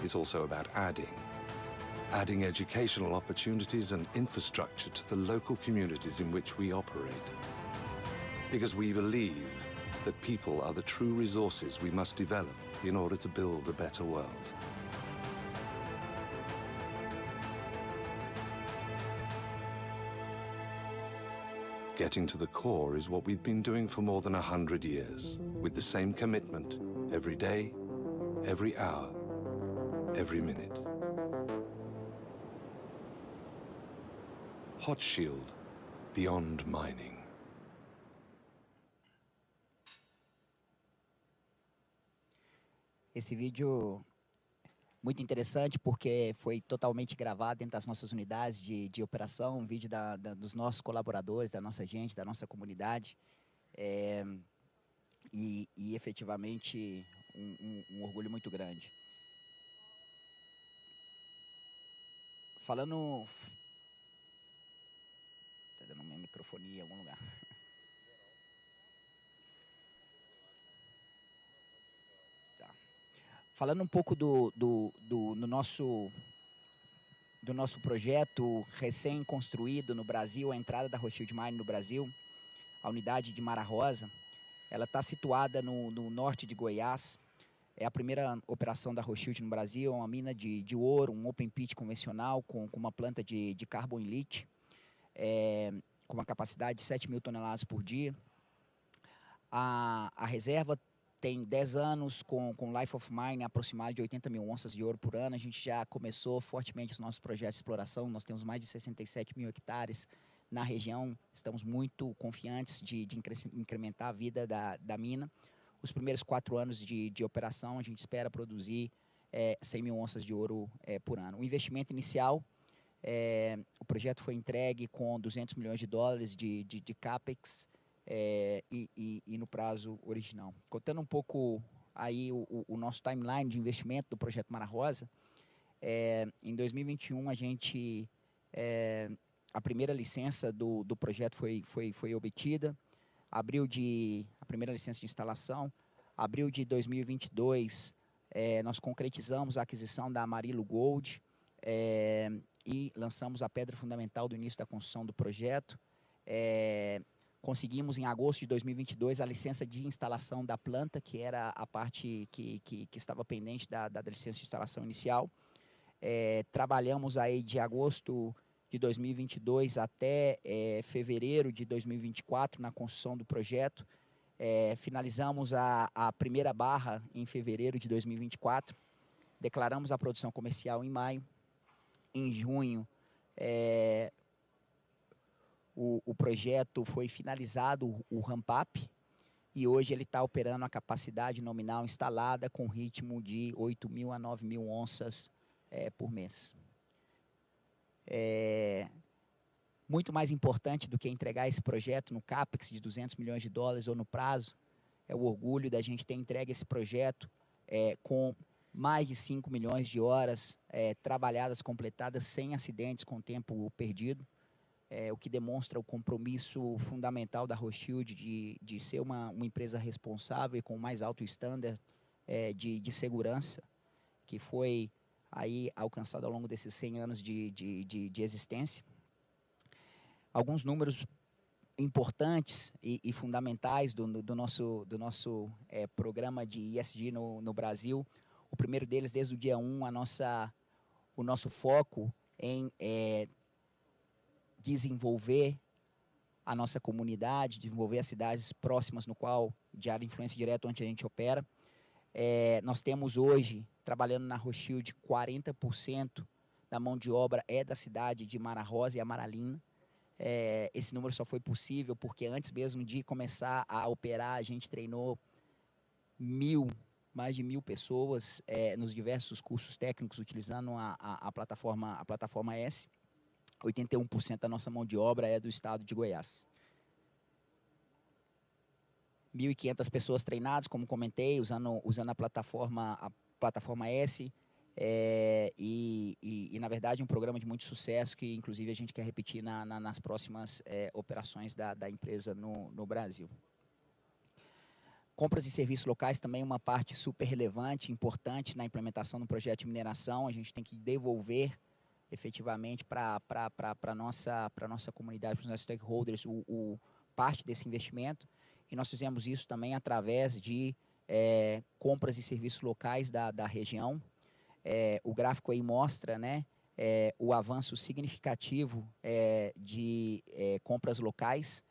it's also about adding educational opportunities and infrastructure to the local communities in which we operate. Because we believe that people are the true resources we must develop in order to build a better world. Getting to the core is what we've been doing for more than 100 years, with the same commitment every day, every hour, every minute. Hochschild, beyond mining. Esse vídeo muito interessante porque foi totalmente gravado dentro das nossas unidades de operação, um vídeo dos nossos colaboradores, da nossa gente, da nossa comunidade, e efetivamente um orgulho muito grande. microfonia em algum lugar. Tá. Falando um pouco do nosso projeto recém-construído no Brasil, a entrada da Rothschild Mining no Brasil, a unidade de Mara Rosa, ela está situada no norte de Goiás. É a primeira operação da Rothschild no Brasil, é uma mina de ouro, um open pit convencional com uma planta de carbon elite, com uma capacidade de 7 mil toneladas por dia. A reserva tem 10 anos com life of mine aproximado de 80 mil onças de ouro por ano. A gente já começou fortemente os nossos projetos de exploração. Nós temos mais de 67 mil hectares na região. Estamos muito confiantes de incrementar a vida da mina. Os primeiros 4 anos de operação, a gente espera produzir 100 mil onças de ouro por ano. O investimento inicial, o projeto foi entregue com 200 milhões de dólares de CAPEX, e no prazo original. Contando um pouco aí o nosso timeline de investimento do projeto Mara Rosa, em 2021 a gente, a primeira licença do projeto foi obtida, a primeira licença de instalação, abril de 2022 nós concretizamos a aquisição da Amarillo Gold e lançamos a pedra fundamental do início da construção do projeto. Conseguimos, em agosto de 2022, a licença de instalação da planta, que era a parte que estava pendente da licença de instalação inicial. Trabalhamos aí de agosto de 2022 até fevereiro de 2024 na construção do projeto. Finalizamos a primeira barra em fevereiro de 2024. Declaramos a produção comercial em maio. Em junho, o projeto foi finalizado, o ramp-up, e hoje ele está operando a capacidade nominal instalada com ritmo de 8 mil a 9 mil onças por mês. Muito mais importante do que entregar esse projeto no CAPEX de 200 milhões de dólares ou no prazo, é o orgulho da gente ter entregue esse projeto com mais de 5 milhões de horas trabalhadas, completadas, sem acidentes, com tempo perdido. O que demonstra o compromisso fundamental da Rothschild de ser uma empresa responsável e com o mais alto estándar de segurança, que foi aí alcançado ao longo desses 100 anos de existência. Alguns números importantes e fundamentais do nosso programa de ESG no Brasil. O primeiro deles, desde o dia 1, o nosso foco em desenvolver a nossa comunidade, desenvolver as cidades próximas no qual, de área de influência direta, onde a gente opera. Nós temos hoje, trabalhando na Rothschild, 40% da mão de obra é da cidade de Mara Rosa e Amaralina. Esse número só foi possível porque antes mesmo de começar a operar, a gente treinou mais de 1.000 pessoas nos diversos cursos técnicos, utilizando a plataforma S. 81% da nossa mão de obra é do estado de Goiás. 1.500 pessoas treinadas, como comentei, usando a plataforma S, e na verdade um programa de muito sucesso que inclusive a gente quer repetir nas próximas operações da empresa no Brasil. Compras e serviços locais também uma parte super relevante, importante na implementação do projeto de mineração. A gente tem que devolver efetivamente para a nossa comunidade, para os nossos stakeholders, parte desse investimento. E nós fizemos isso também através de compras e serviços locais da região. O gráfico aí mostra, né, o avanço significativo de compras locais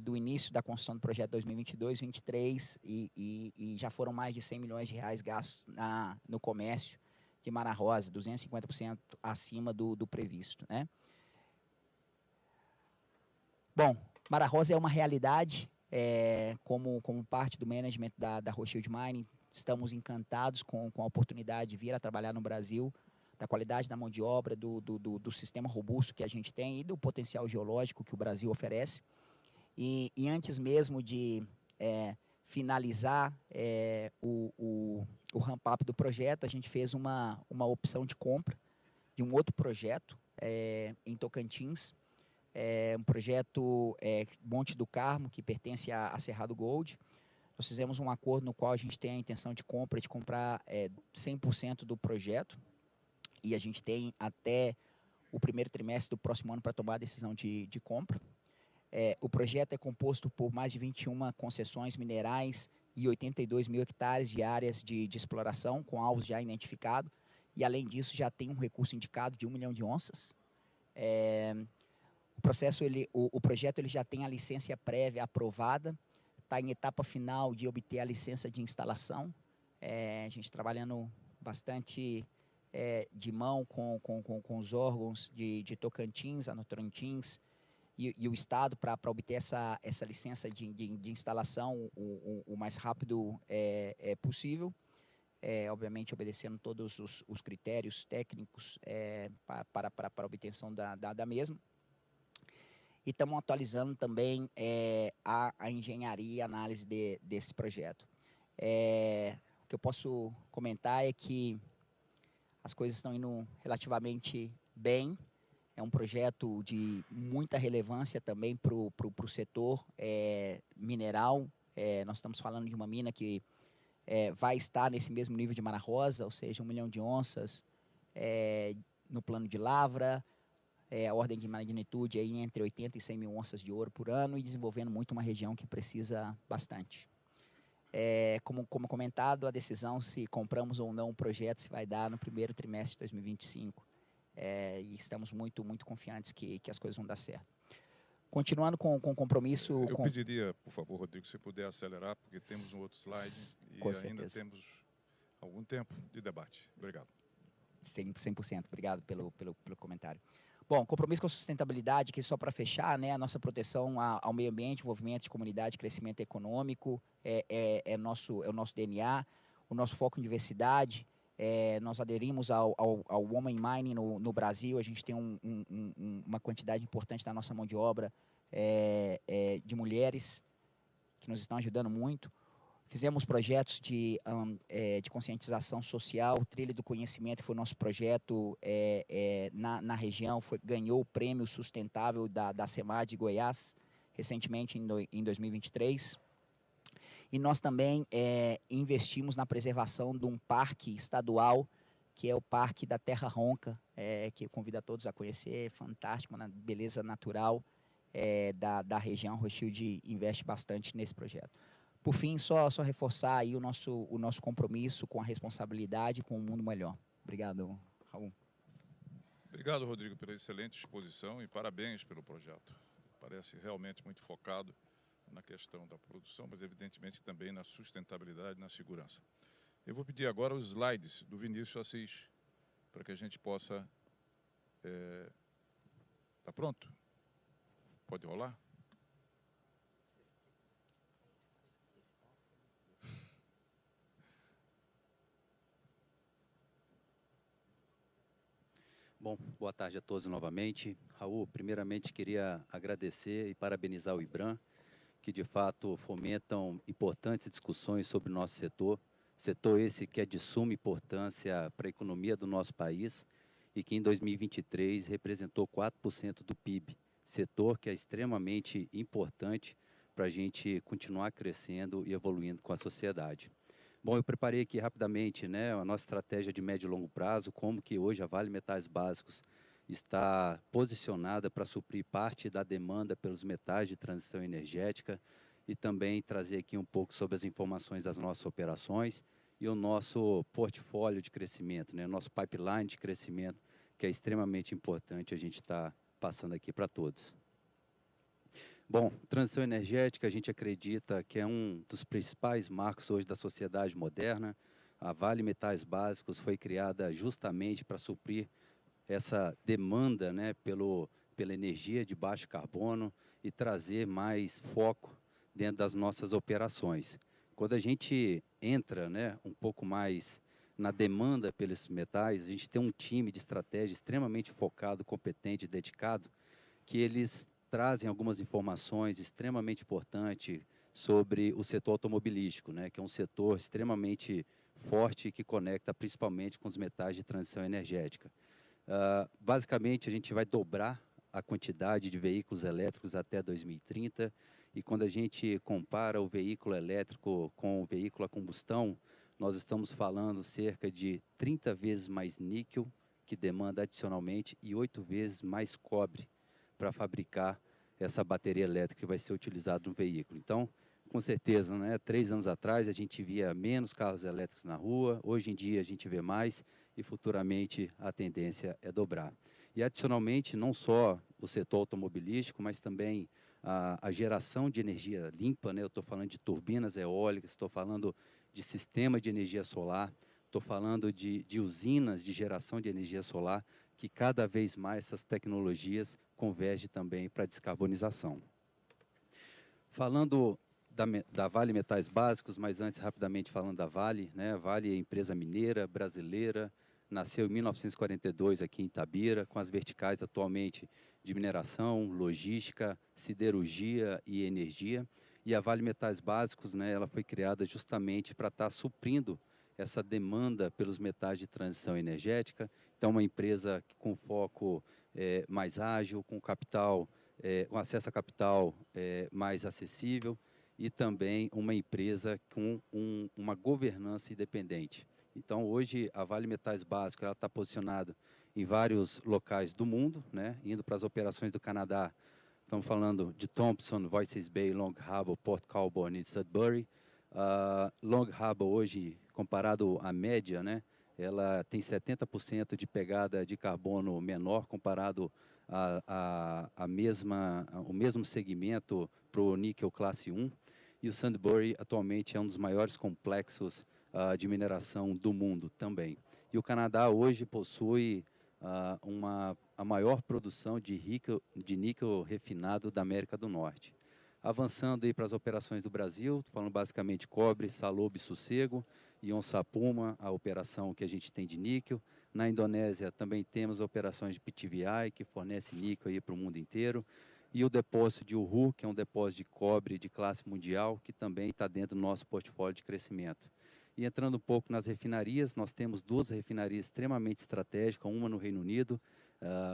do início da construção do projeto 2022-23 e já foram mais de 100 milhões de reais gastos no comércio de Mara Rosa, 250% acima do previsto, né? Bom, Mara Rosa é uma realidade, como parte do management da Rothschild Mining. Estamos encantados com a oportunidade de vir a trabalhar no Brasil, da qualidade da mão de obra, do sistema robusto que a gente tem e do potencial geológico que o Brasil oferece. E antes mesmo de finalizar o ramp-up do projeto, a gente fez uma opção de compra de um outro projeto em Tocantins, é um projeto Monte do Carmo, que pertence à Cerrado Gold. Nós fizemos um acordo no qual a gente tem a intenção de comprar 100% do projeto, e a gente tem até o primeiro trimestre do próximo ano para tomar a decisão de compra. O projeto é composto por mais de 21 concessões minerais e 82 mil hectares de áreas de exploração, com alvos já identificados, e além disso já tem um recurso indicado de 1 milhão de onças. O projeto ele já tem a licença prévia aprovada, está em etapa final de obter a licença de instalação. A gente trabalhando bastante de mão com os órgãos de Tocantins, Anotrantins e o Estado para obter essa licença de instalação o mais rápido possível, obviamente obedecendo todos os critérios técnicos para a obtenção da mesma. E estamos atualizando também a engenharia e análise desse projeto. O que eu posso comentar é que as coisas estão indo relativamente bem. É um projeto de muita relevância também para o setor mineral. Nós estamos falando de uma mina que vai estar nesse mesmo nível de Mara Rosa, ou seja, 1 milhão de onças no plano de lavra, a ordem de magnitude aí entre 80 e 100 mil onças de ouro por ano, e desenvolvendo muito uma região que precisa bastante. Como comentado, a decisão se compramos ou não o projeto se vai dar no primeiro trimestre de 2025. E estamos muito confiantes que as coisas vão dar certo. Continuando com o compromisso... Eu pediria, por favor, Rodrigo, se puder acelerar, porque temos um outro slide e ainda temos algum tempo de debate. Obrigado. 100%. Obrigado pelo comentário. Bom, compromisso com a sustentabilidade, que só para fechar, né, a nossa proteção ao meio ambiente, envolvimento de comunidade, crescimento econômico, é o nosso DNA, o nosso foco em diversidade. Nós aderimos ao Women Mining no Brasil. A gente tem uma quantidade importante da nossa mão de obra de mulheres que nos estão ajudando muito. Fizemos projetos de conscientização social. Trilha do Conhecimento foi o nosso projeto na região, ganhou o prêmio sustentável da SEMAD de Goiás, recentemente em 2023. E nós também investimos na preservação de um parque estadual, que é o Parque da Terra Ronca, que eu convido a todos a conhecer. É fantástico, uma beleza natural da região. O Rothschild investe bastante nesse projeto. Por fim, só reforçar aí o nosso compromisso com a responsabilidade com um mundo melhor. Obrigado, Raul. Obrigado, Rodrigo, pela excelente exposição e parabéns pelo projeto. Parece realmente muito focado na questão da produção, mas evidentemente também na sustentabilidade e na segurança. Eu vou pedir agora os slides do Vinícius Assis, para que a gente possa... Está pronto? Pode rolar? Bom, boa tarde a todos novamente. Raul, primeiramente queria agradecer e parabenizar o IBRAM, que de fato fomentam importantes discussões sobre o nosso setor esse que é de suma importância para a economia do nosso país e que em 2023 representou 4% do PIB, setor que é extremamente importante para a gente continuar crescendo e evoluindo com a sociedade. Bom, eu preparei aqui rapidamente, né, a nossa estratégia de médio e longo prazo, como que hoje a Vale Metais Básicos está posicionada para suprir parte da demanda pelos metais de transição energética e também trazer aqui um pouco sobre as informações das nossas operações e o nosso portfólio de crescimento, né, nosso pipeline de crescimento, que é extremamente importante a gente está passando aqui para todos. Bom, transição energética, a gente acredita que é um dos principais marcos hoje da sociedade moderna. A Vale Metais Básicos foi criada justamente para suprir essa demanda, né, pela energia de baixo carbono e trazer mais foco dentro das nossas operações. Quando a gente entra, né, um pouco mais na demanda pelos metais, a gente tem um time de estratégia extremamente focado, competente e dedicado, que eles trazem algumas informações extremamente importantes sobre o setor automobilístico, né, que é um setor extremamente forte que conecta principalmente com os metais de transição energética. Basicamente, a gente vai dobrar a quantidade de veículos elétricos até 2030. E quando a gente compara o veículo elétrico com o veículo a combustão, nós estamos falando cerca de 30 vezes mais níquel, que demanda adicionalmente, e 8 vezes mais cobre para fabricar essa bateria elétrica que vai ser utilizada no veículo. Então, com certeza, né, 3 anos atrás a gente via menos carros elétricos na rua, hoje em dia a gente vê mais e futuramente a tendência é dobrar. E adicionalmente, não só o setor automobilístico, mas também a geração de energia limpa, né? Eu estou falando de turbinas eólicas, estou falando de sistema de energia solar, estou falando de usinas de geração de energia solar, que cada vez mais essas tecnologias convergem também para a descarbonização. Falando da Vale Metais Básicos, mas antes rapidamente falando da Vale, né? A Vale é empresa mineira brasileira, nasceu em 1942 aqui em Itabira, com as verticais atualmente de mineração, logística, siderurgia e energia. E a Vale Metais Básicos, né, ela foi criada justamente para estar suprindo essa demanda pelos metais de transição energética. Então, uma empresa com foco mais ágil, com capital, um acesso a capital mais acessível e também uma empresa com uma governança independente. Então, hoje, a Vale Metais Básicos ela está posicionada em vários locais do mundo, né, indo para as operações do Canadá. Estamos falando de Thompson, Voisey's Bay, Long Harbour, Port Colborne e Sudbury. Long Harbour hoje, comparado à média, né, ela tem 70% de pegada de carbono menor comparado o mesmo segmento para o níquel classe 1. E o Sudbury atualmente é um dos maiores complexos de mineração do mundo também. E o Canadá hoje possui a maior produção de níquel refinado da América do Norte. Avançando aí para as operações do Brasil, falando basicamente cobre, Salobo e Sossego, e Onça-Puma, a operação que a gente tem de níquel. Na Indonésia também temos operações de PTVI, que fornece níquel aí para o mundo inteiro. E o depósito de Uhu, que é um depósito de cobre de classe mundial, que também está dentro do nosso portfólio de crescimento. E entrando um pouco nas refinarias, nós temos 2 refinarias extremamente estratégicas, uma no Reino Unido,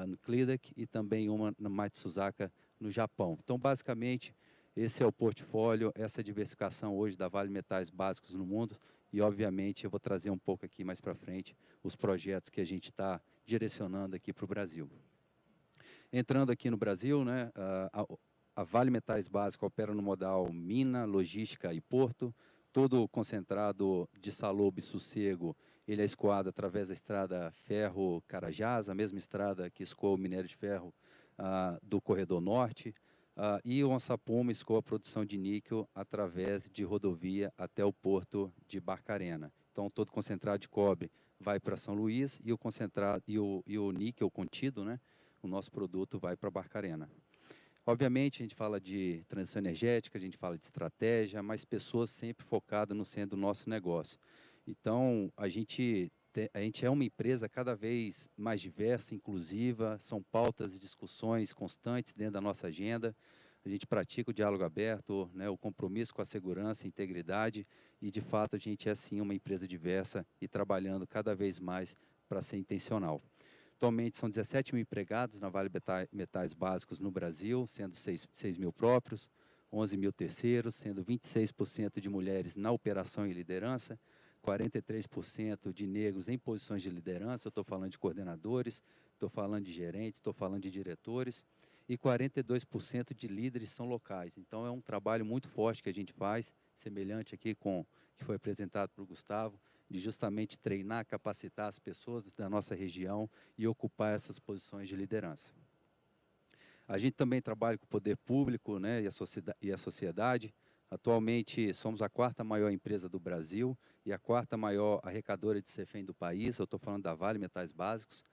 no Clydach, e também uma na Matsuzaka, no Japão. Então, basicamente, esse é o portfólio, essa diversificação hoje da Vale Metais Básicos no mundo, e, obviamente, eu vou trazer um pouco aqui mais para frente os projetos que a gente está direcionando aqui para o Brasil. Entrando aqui no Brasil, né, a Vale Metais Básicos opera no modal mina, logística e porto, todo concentrado de Salobo e Sossego, ele é escoado através da estrada Ferro-Carajás, a mesma estrada que escoa o minério de ferro do Corredor Norte, e o Onça-Puma escoa a produção de níquel através de rodovia até o porto de Barcarena. Então, todo concentrado de cobre vai para São Luís e o níquel contido, né, o nosso produto vai para Barcarena. Obviamente, a gente fala de transição energética, a gente fala de estratégia, mas pessoas sempre focadas no centro do nosso negócio. Então, a gente é uma empresa cada vez mais diversa, inclusiva, são pautas e discussões constantes dentro da nossa agenda. A gente pratica o diálogo aberto, né, o compromisso com a segurança e integridade, e, de fato, a gente é, sim, uma empresa diversa e trabalhando cada vez mais para ser intencional. Atualmente são 17 mil empregados na Vale Metais Básicos no Brasil, sendo 6 mil próprios, 11 mil terceiros, sendo 26% de mulheres na operação e liderança, 43% de negros em posições de liderança, eu estou falando de coordenadores, estou falando de gerentes, estou falando de diretores, e 42% de líderes são locais. Então, é um trabalho muito forte que a gente faz, semelhante aqui com o que foi apresentado por Gustavo, de justamente treinar, capacitar as pessoas da nossa região e ocupar essas posições de liderança. A gente também trabalha com o poder público, né, e a sociedade. Atualmente, somos a 4ª maior empresa do Brasil e a 4ª maior arrecadora de CEFEM do país. Eu estou falando da Vale Metais Básicos.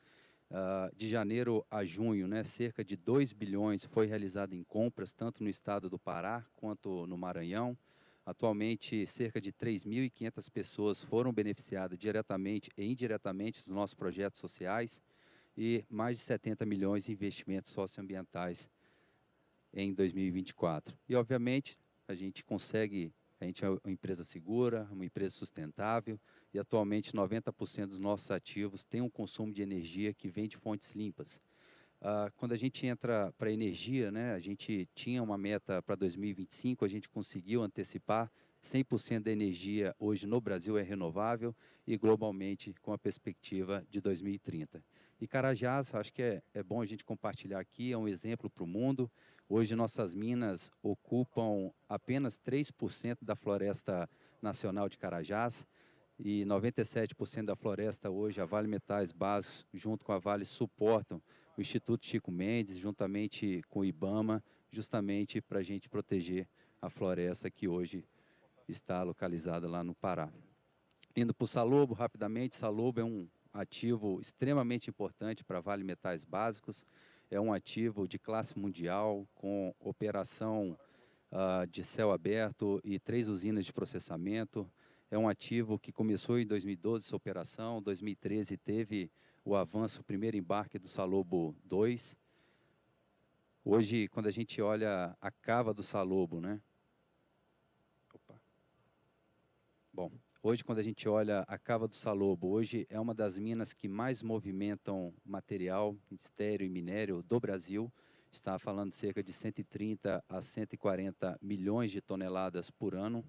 De janeiro a junho, né, cerca de 2 bilhões foi realizado em compras, tanto no estado do Pará quanto no Maranhão. Atualmente, cerca de 3.500 pessoas foram beneficiadas diretamente e indiretamente dos nossos projetos sociais e mais de 70 milhões em investimentos socioambientais em 2024. E, obviamente, a gente é uma empresa segura, uma empresa sustentável, e atualmente 90% dos nossos ativos têm um consumo de energia que vem de fontes limpas. Quando a gente entra para a energia, né, a gente tinha uma meta para 2025, a gente conseguiu antecipar 100% da energia hoje no Brasil é renovável e globalmente com a perspectiva de 2030. E Carajás, acho que é bom a gente compartilhar aqui, é um exemplo para o mundo. Hoje nossas minas ocupam apenas 3% da floresta nacional de Carajás e 97% da floresta hoje, a Vale Metais Básicos, junto com a Vale, suportam o Instituto Chico Mendes, juntamente com o IBAMA, justamente para a gente proteger a floresta que hoje está localizada lá no Pará. Indo para o Salobo, rapidamente, Salobo é um ativo extremamente importante para a Vale Metais Básicos, é um ativo de classe mundial, com operação de céu aberto e 3 usinas de processamento. É um ativo que começou em 2012 essa operação, 2013 teve o avanço, o primeiro embarque do Salobo 2. Hoje, quando a gente olha a cava do Salobo, né? Bom, hoje quando a gente olha a cava do Salobo, hoje é uma das minas que mais movimentam material, estéreo e minério do Brasil. Está falando de cerca de 130 a 140 milhões de toneladas por ano.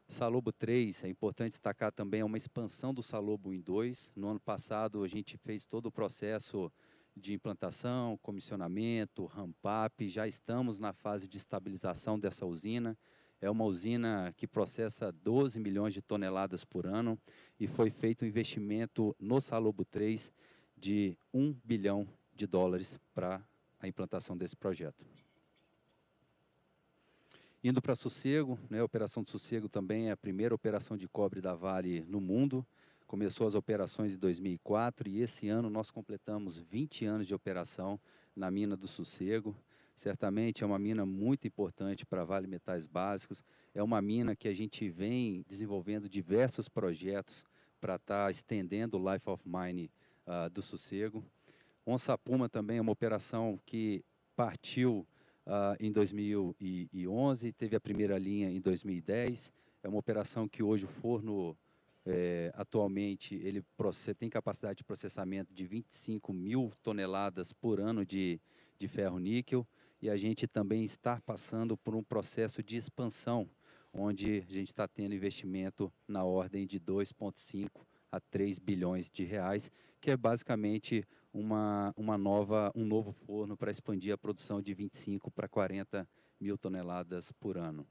Salobo 3, é importante destacar também, é uma expansão do Salobo em 2. No ano passado, a gente fez todo o processo de implantação, comissionamento, ramp-up, já estamos na fase de estabilização dessa usina. É uma usina que processa 12 milhões de toneladas por ano e foi feito um investimento no Salobo 3 de US$ 1 bilhão para a implantação desse projeto. Indo para Sossego, né, a Operação de Sossego também é a primeira operação de cobre da Vale no mundo. Começou as operações em 2004 e esse ano nós completamos 20 anos de operação na mina do Sossego. Certamente é uma mina muito importante para a Vale Metais Básicos. É uma mina que a gente vem desenvolvendo diversos projetos para estar estendendo o Life of Mine do Sossego. Onça Puma também é uma operação que partiu em 2011, teve a primeira linha em 2010. É uma operação que hoje o forno, atualmente, ele tem capacidade de processamento de 25 mil toneladas por ano de ferro-níquel. E a gente também está passando por um processo de expansão, onde a gente está tendo investimento na ordem de 2,5 a 3 bilhões de reais, que é basicamente um novo forno para expandir a produção de 25 para 40 mil toneladas por ano.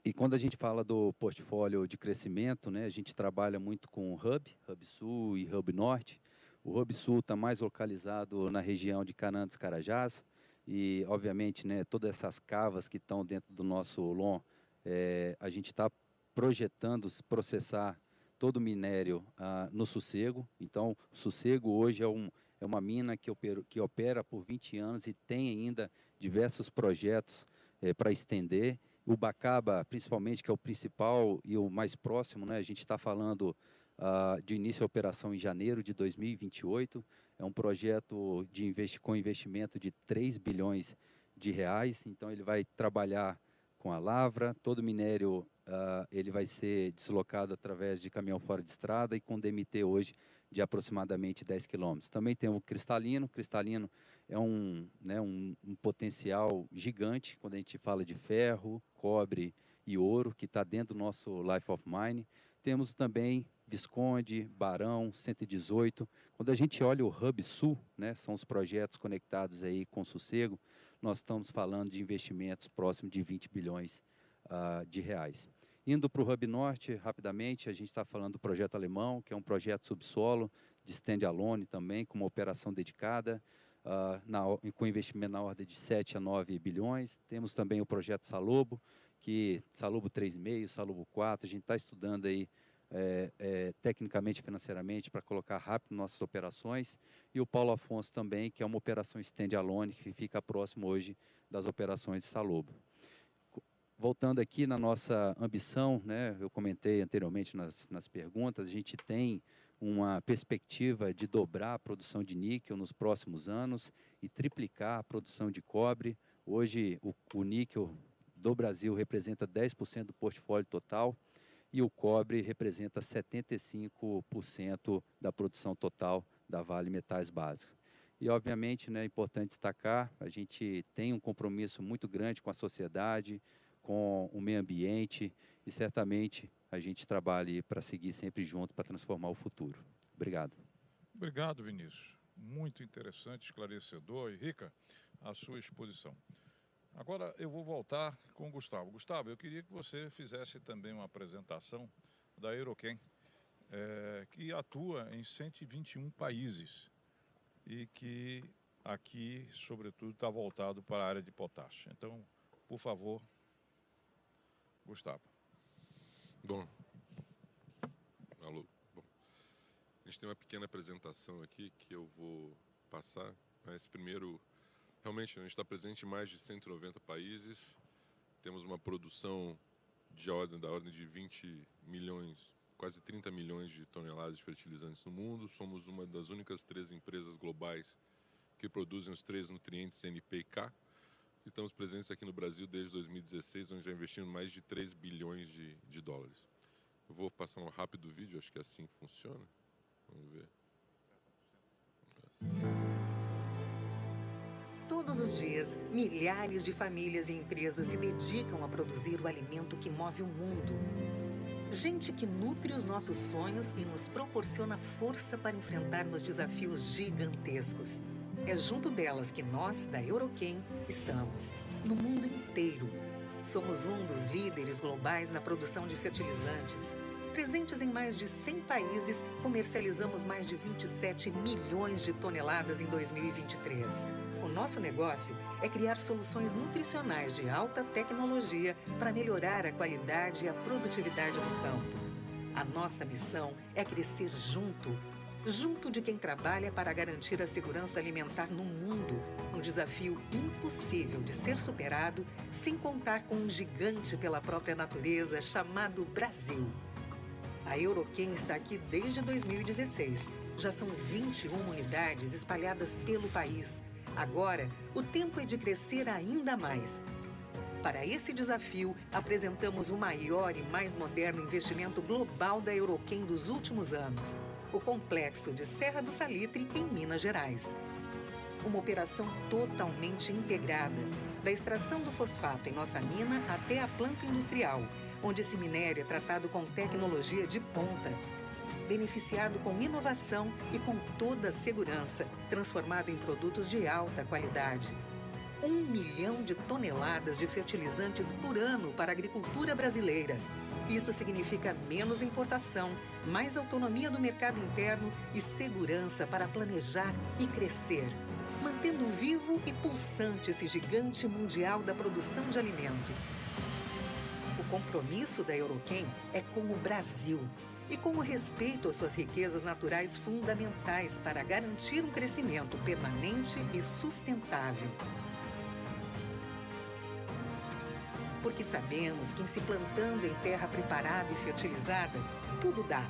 E quando a gente fala do portfólio de crescimento, né, a gente trabalha muito com o Hub Sul e Hub Norte. O Hub Sul está mais localizado na região de Canaã dos Carajás e, obviamente, né, todas essas cavas que estão dentro do nosso LOM, a gente está projetando processar todo o minério no Sossego. Então, o Sossego hoje é uma mina que opera por 20 anos e tem ainda diversos projetos para estender. O Bacaba, principalmente, que é o principal e o mais próximo, né, a gente está falando de início da operação em janeiro de 2028. É um projeto com investimento de 3 bilhões de reais. Então, ele vai trabalhar com a lavra, todo o minério ele vai ser deslocado através de caminhão fora de estrada e com DMT hoje de aproximadamente 10 quilômetros. Também tem o cristalino. Cristalino é um potencial gigante quando a gente fala de ferro, cobre e ouro, que está dentro do nosso Life of Mine. Temos também Visconde, Barão, 118. Quando a gente olha o Hub Sul, né, são os projetos conectados aí com Sossego, nós estamos falando de investimentos próximos de 20 bilhões de reais. Indo para o Hub Norte, rapidamente, a gente está falando do projeto alemão, que é um projeto subsolo, de stand-alone também, com uma operação dedicada, com investimento na ordem de 7 a 9 bilhões. Temos também o projeto Salobo, Salobo 3,5, Salobo 4, a gente está estudando aí tecnicamente e financeiramente para colocar rápido nossas operações. E o Paulo Afonso também, que é uma operação stand-alone, que fica próximo hoje das operações de Salobo. Voltando aqui na nossa ambição, né, eu comentei anteriormente nas perguntas, a gente tem uma perspectiva de dobrar a produção de níquel nos próximos anos e triplicar a produção de cobre. Hoje, o níquel do Brasil representa 10% do portfólio total e o cobre representa 75% da produção total da Vale Metais Básicos. E, obviamente, né, é importante destacar, a gente tem um compromisso muito grande com a sociedade, com o meio ambiente, e certamente a gente trabalha para seguir sempre junto para transformar o futuro. Obrigado. Obrigado, Vinícius. Muito interessante, esclarecedor e rica a sua exposição. Agora eu vou voltar com o Gustavo. Gustavo, eu queria que você fizesse também uma apresentação da Euroquem, que atua em 121 países e que aqui, sobretudo, está voltado para a área de potássio. Então, por favor, Gustavo. Bom, alô. Bom, a gente tem uma pequena apresentação aqui que eu vou passar, mas primeiro, realmente, a gente está presente em mais de 190 países, temos uma produção da ordem de 20 milhões, quase 30 milhões de toneladas de fertilizantes no mundo, somos uma das únicas 3 empresas globais que produzem os 3 nutrientes NP e K. Estamos presentes aqui no Brasil desde 2016, onde já investimos mais de 3 bilhões de dólares. Eu vou passar um rápido vídeo, acho que assim funciona. Vamos ver. Todos os dias, milhares de famílias e empresas se dedicam a produzir o alimento que move o mundo. Gente que nutre os nossos sonhos e nos proporciona força para enfrentarmos desafios gigantescos. É junto delas que nós, da Euroquem, estamos, no mundo inteiro. Somos um dos líderes globais na produção de fertilizantes. Presentes em mais de 100 países, comercializamos mais de 27 milhões de toneladas em 2023. O nosso negócio é criar soluções nutricionais de alta tecnologia para melhorar a qualidade e a produtividade do campo. A nossa missão é crescer junto de quem trabalha para garantir a segurança alimentar no mundo, um desafio impossível de ser superado sem contar com um gigante pela própria natureza chamado Brasil. A Euroquem está aqui desde 2016. Já são 21 unidades espalhadas pelo país. Agora, o tempo é de crescer ainda mais. Para esse desafio, apresentamos o maior e mais moderno investimento global da Euroquem dos últimos anos, o complexo de Serra do Salitre, em Minas Gerais. Uma operação totalmente integrada, da extração do fosfato em nossa mina até a planta industrial, onde esse minério é tratado com tecnologia de ponta, beneficiado com inovação e com toda a segurança, transformado em produtos de alta qualidade. 1 milhão de toneladas de fertilizantes por ano para a agricultura brasileira. Isso significa menos importação, mais autonomia do mercado interno e segurança para planejar e crescer, mantendo vivo e pulsante esse gigante mundial da produção de alimentos. O compromisso da Euroquem é com o Brasil e com o respeito às suas riquezas naturais fundamentais para garantir um crescimento permanente e sustentável. Porque sabemos que em se plantando em terra preparada e fertilizada, tudo dá.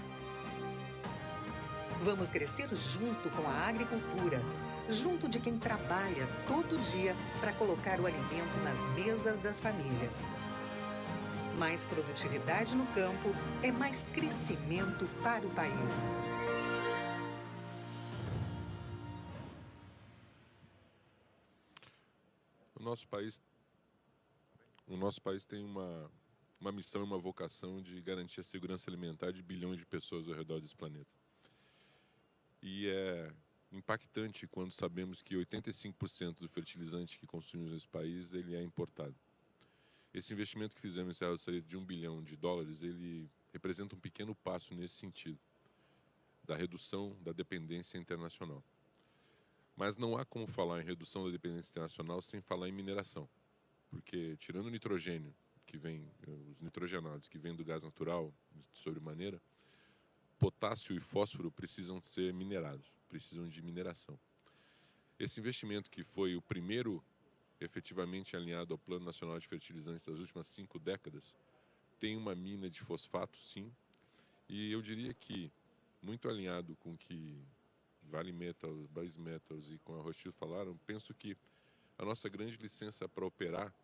Vamos crescer junto com a agricultura, junto de quem trabalha todo dia para colocar o alimento nas mesas das famílias. Mais produtividade no campo é mais crescimento para o país. O nosso país tem uma missão e uma vocação de garantir a segurança alimentar de bilhões de pessoas ao redor desse planeta. E é impactante quando sabemos que 85% do fertilizante que consumimos nesse país ele é importado. Esse investimento que fizemos em Serra do Salitre de US$1 bilhão, ele representa um pequeno passo nesse sentido, da redução da dependência internacional. Mas não há como falar em redução da dependência internacional sem falar em mineração. Porque, tirando o nitrogênio, os nitrogenados que vêm do gás natural, sobremaneira, potássio e fósforo precisam ser minerados, precisam de mineração. Esse investimento, que foi o primeiro efetivamente alinhado ao Plano Nacional de Fertilizantes das últimas 5 décadas, tem uma mina de fosfato, sim, e eu diria que, muito alinhado com o que Vale Metals, Base Metals e com a Rothschild falaram, penso que a nossa grande licença para operar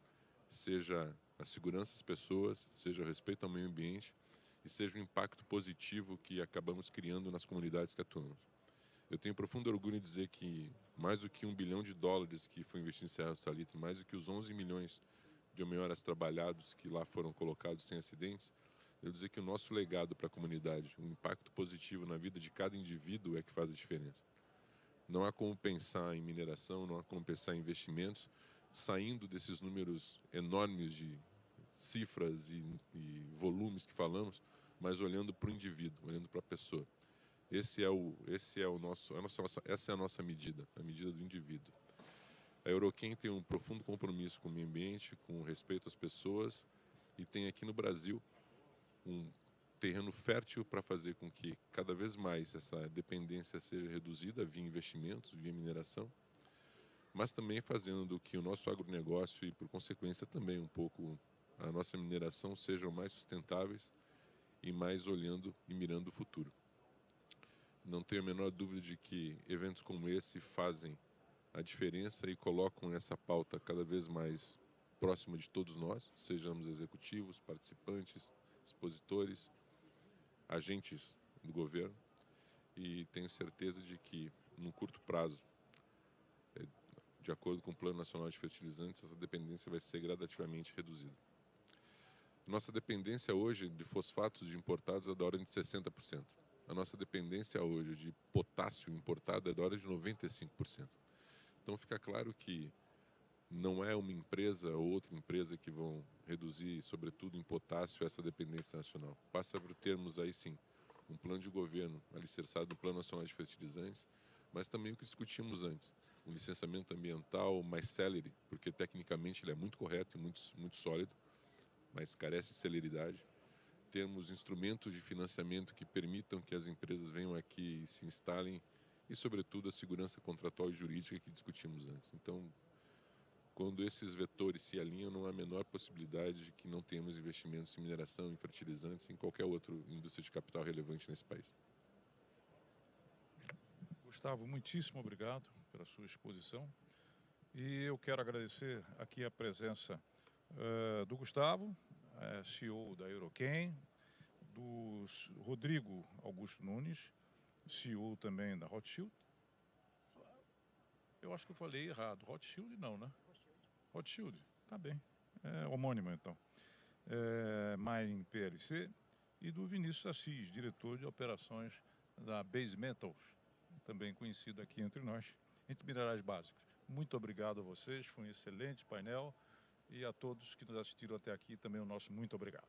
seja a segurança das pessoas, seja o respeito ao meio ambiente e seja o impacto positivo que acabamos criando nas comunidades que atuamos. Eu tenho profundo orgulho em dizer que mais do que $1 bilhão que foi investido em Serra Salitre, mais do que os 11 milhões de homem-horas trabalhados que lá foram colocados sem acidentes, eu dizer que o nosso legado para a comunidade, o impacto positivo na vida de cada indivíduo é que faz a diferença. Não há como pensar em mineração, não há como pensar em investimentos saindo desses números enormes de cifras e volumes que falamos, mas olhando para o indivíduo, olhando para a pessoa. Essa é a nossa medida, a medida do indivíduo. A Euroquem tem um profundo compromisso com o meio ambiente, com o respeito às pessoas, e tem aqui no Brasil um terreno fértil para fazer com que cada vez mais essa dependência seja reduzida via investimentos, via mineração, mas também fazendo do que o nosso agronegócio e, por consequência, também um pouco a nossa mineração sejam mais sustentáveis e mais olhando e mirando o futuro. Não tenho a menor dúvida de que eventos como esse fazem a diferença e colocam essa pauta cada vez mais próxima de todos nós, sejamos executivos, participantes, expositores, agentes do governo, e tenho certeza de que, num curto prazo, de acordo com o Plano Nacional de Fertilizantes, essa dependência vai ser gradativamente reduzida. Nossa dependência hoje de fosfatos importados é da ordem de 60%. A nossa dependência hoje de potássio importado é da ordem de 95%. Então fica claro que não é uma empresa ou outra empresa que vão reduzir, sobretudo em potássio, essa dependência nacional. Passa por termos aí sim um plano de governo alicerçado no Plano Nacional de Fertilizantes, mas também o que discutimos antes, um licenciamento ambiental mais célere, porque tecnicamente ele é muito correto e muito sólido, mas carece de celeridade. Temos instrumentos de financiamento que permitam que as empresas venham aqui e se instalem, e, sobretudo, a segurança contratual e jurídica que discutimos antes. Então, quando esses vetores se alinham, não há a menor possibilidade de que não tenhamos investimentos em mineração, em fertilizantes, em qualquer outra indústria de capital relevante nesse país. Gustavo, muitíssimo obrigado pela sua exposição. E eu quero agradecer aqui a presença do Gustavo, CEO da Euroquem, do Rodrigo Augusto Nunes, CEO também da Rothschild. Eu acho que eu falei errado. Rothschild não, né? Rothschild, tá bem. É homônimo, então. Main PLC, e do Vinícius Assis, diretor de operações da Base Metals, também conhecido aqui entre nós, entre minerais básicos. Muito obrigado a vocês, foi um excelente painel, e a todos que nos assistiram até aqui também o nosso muito obrigado.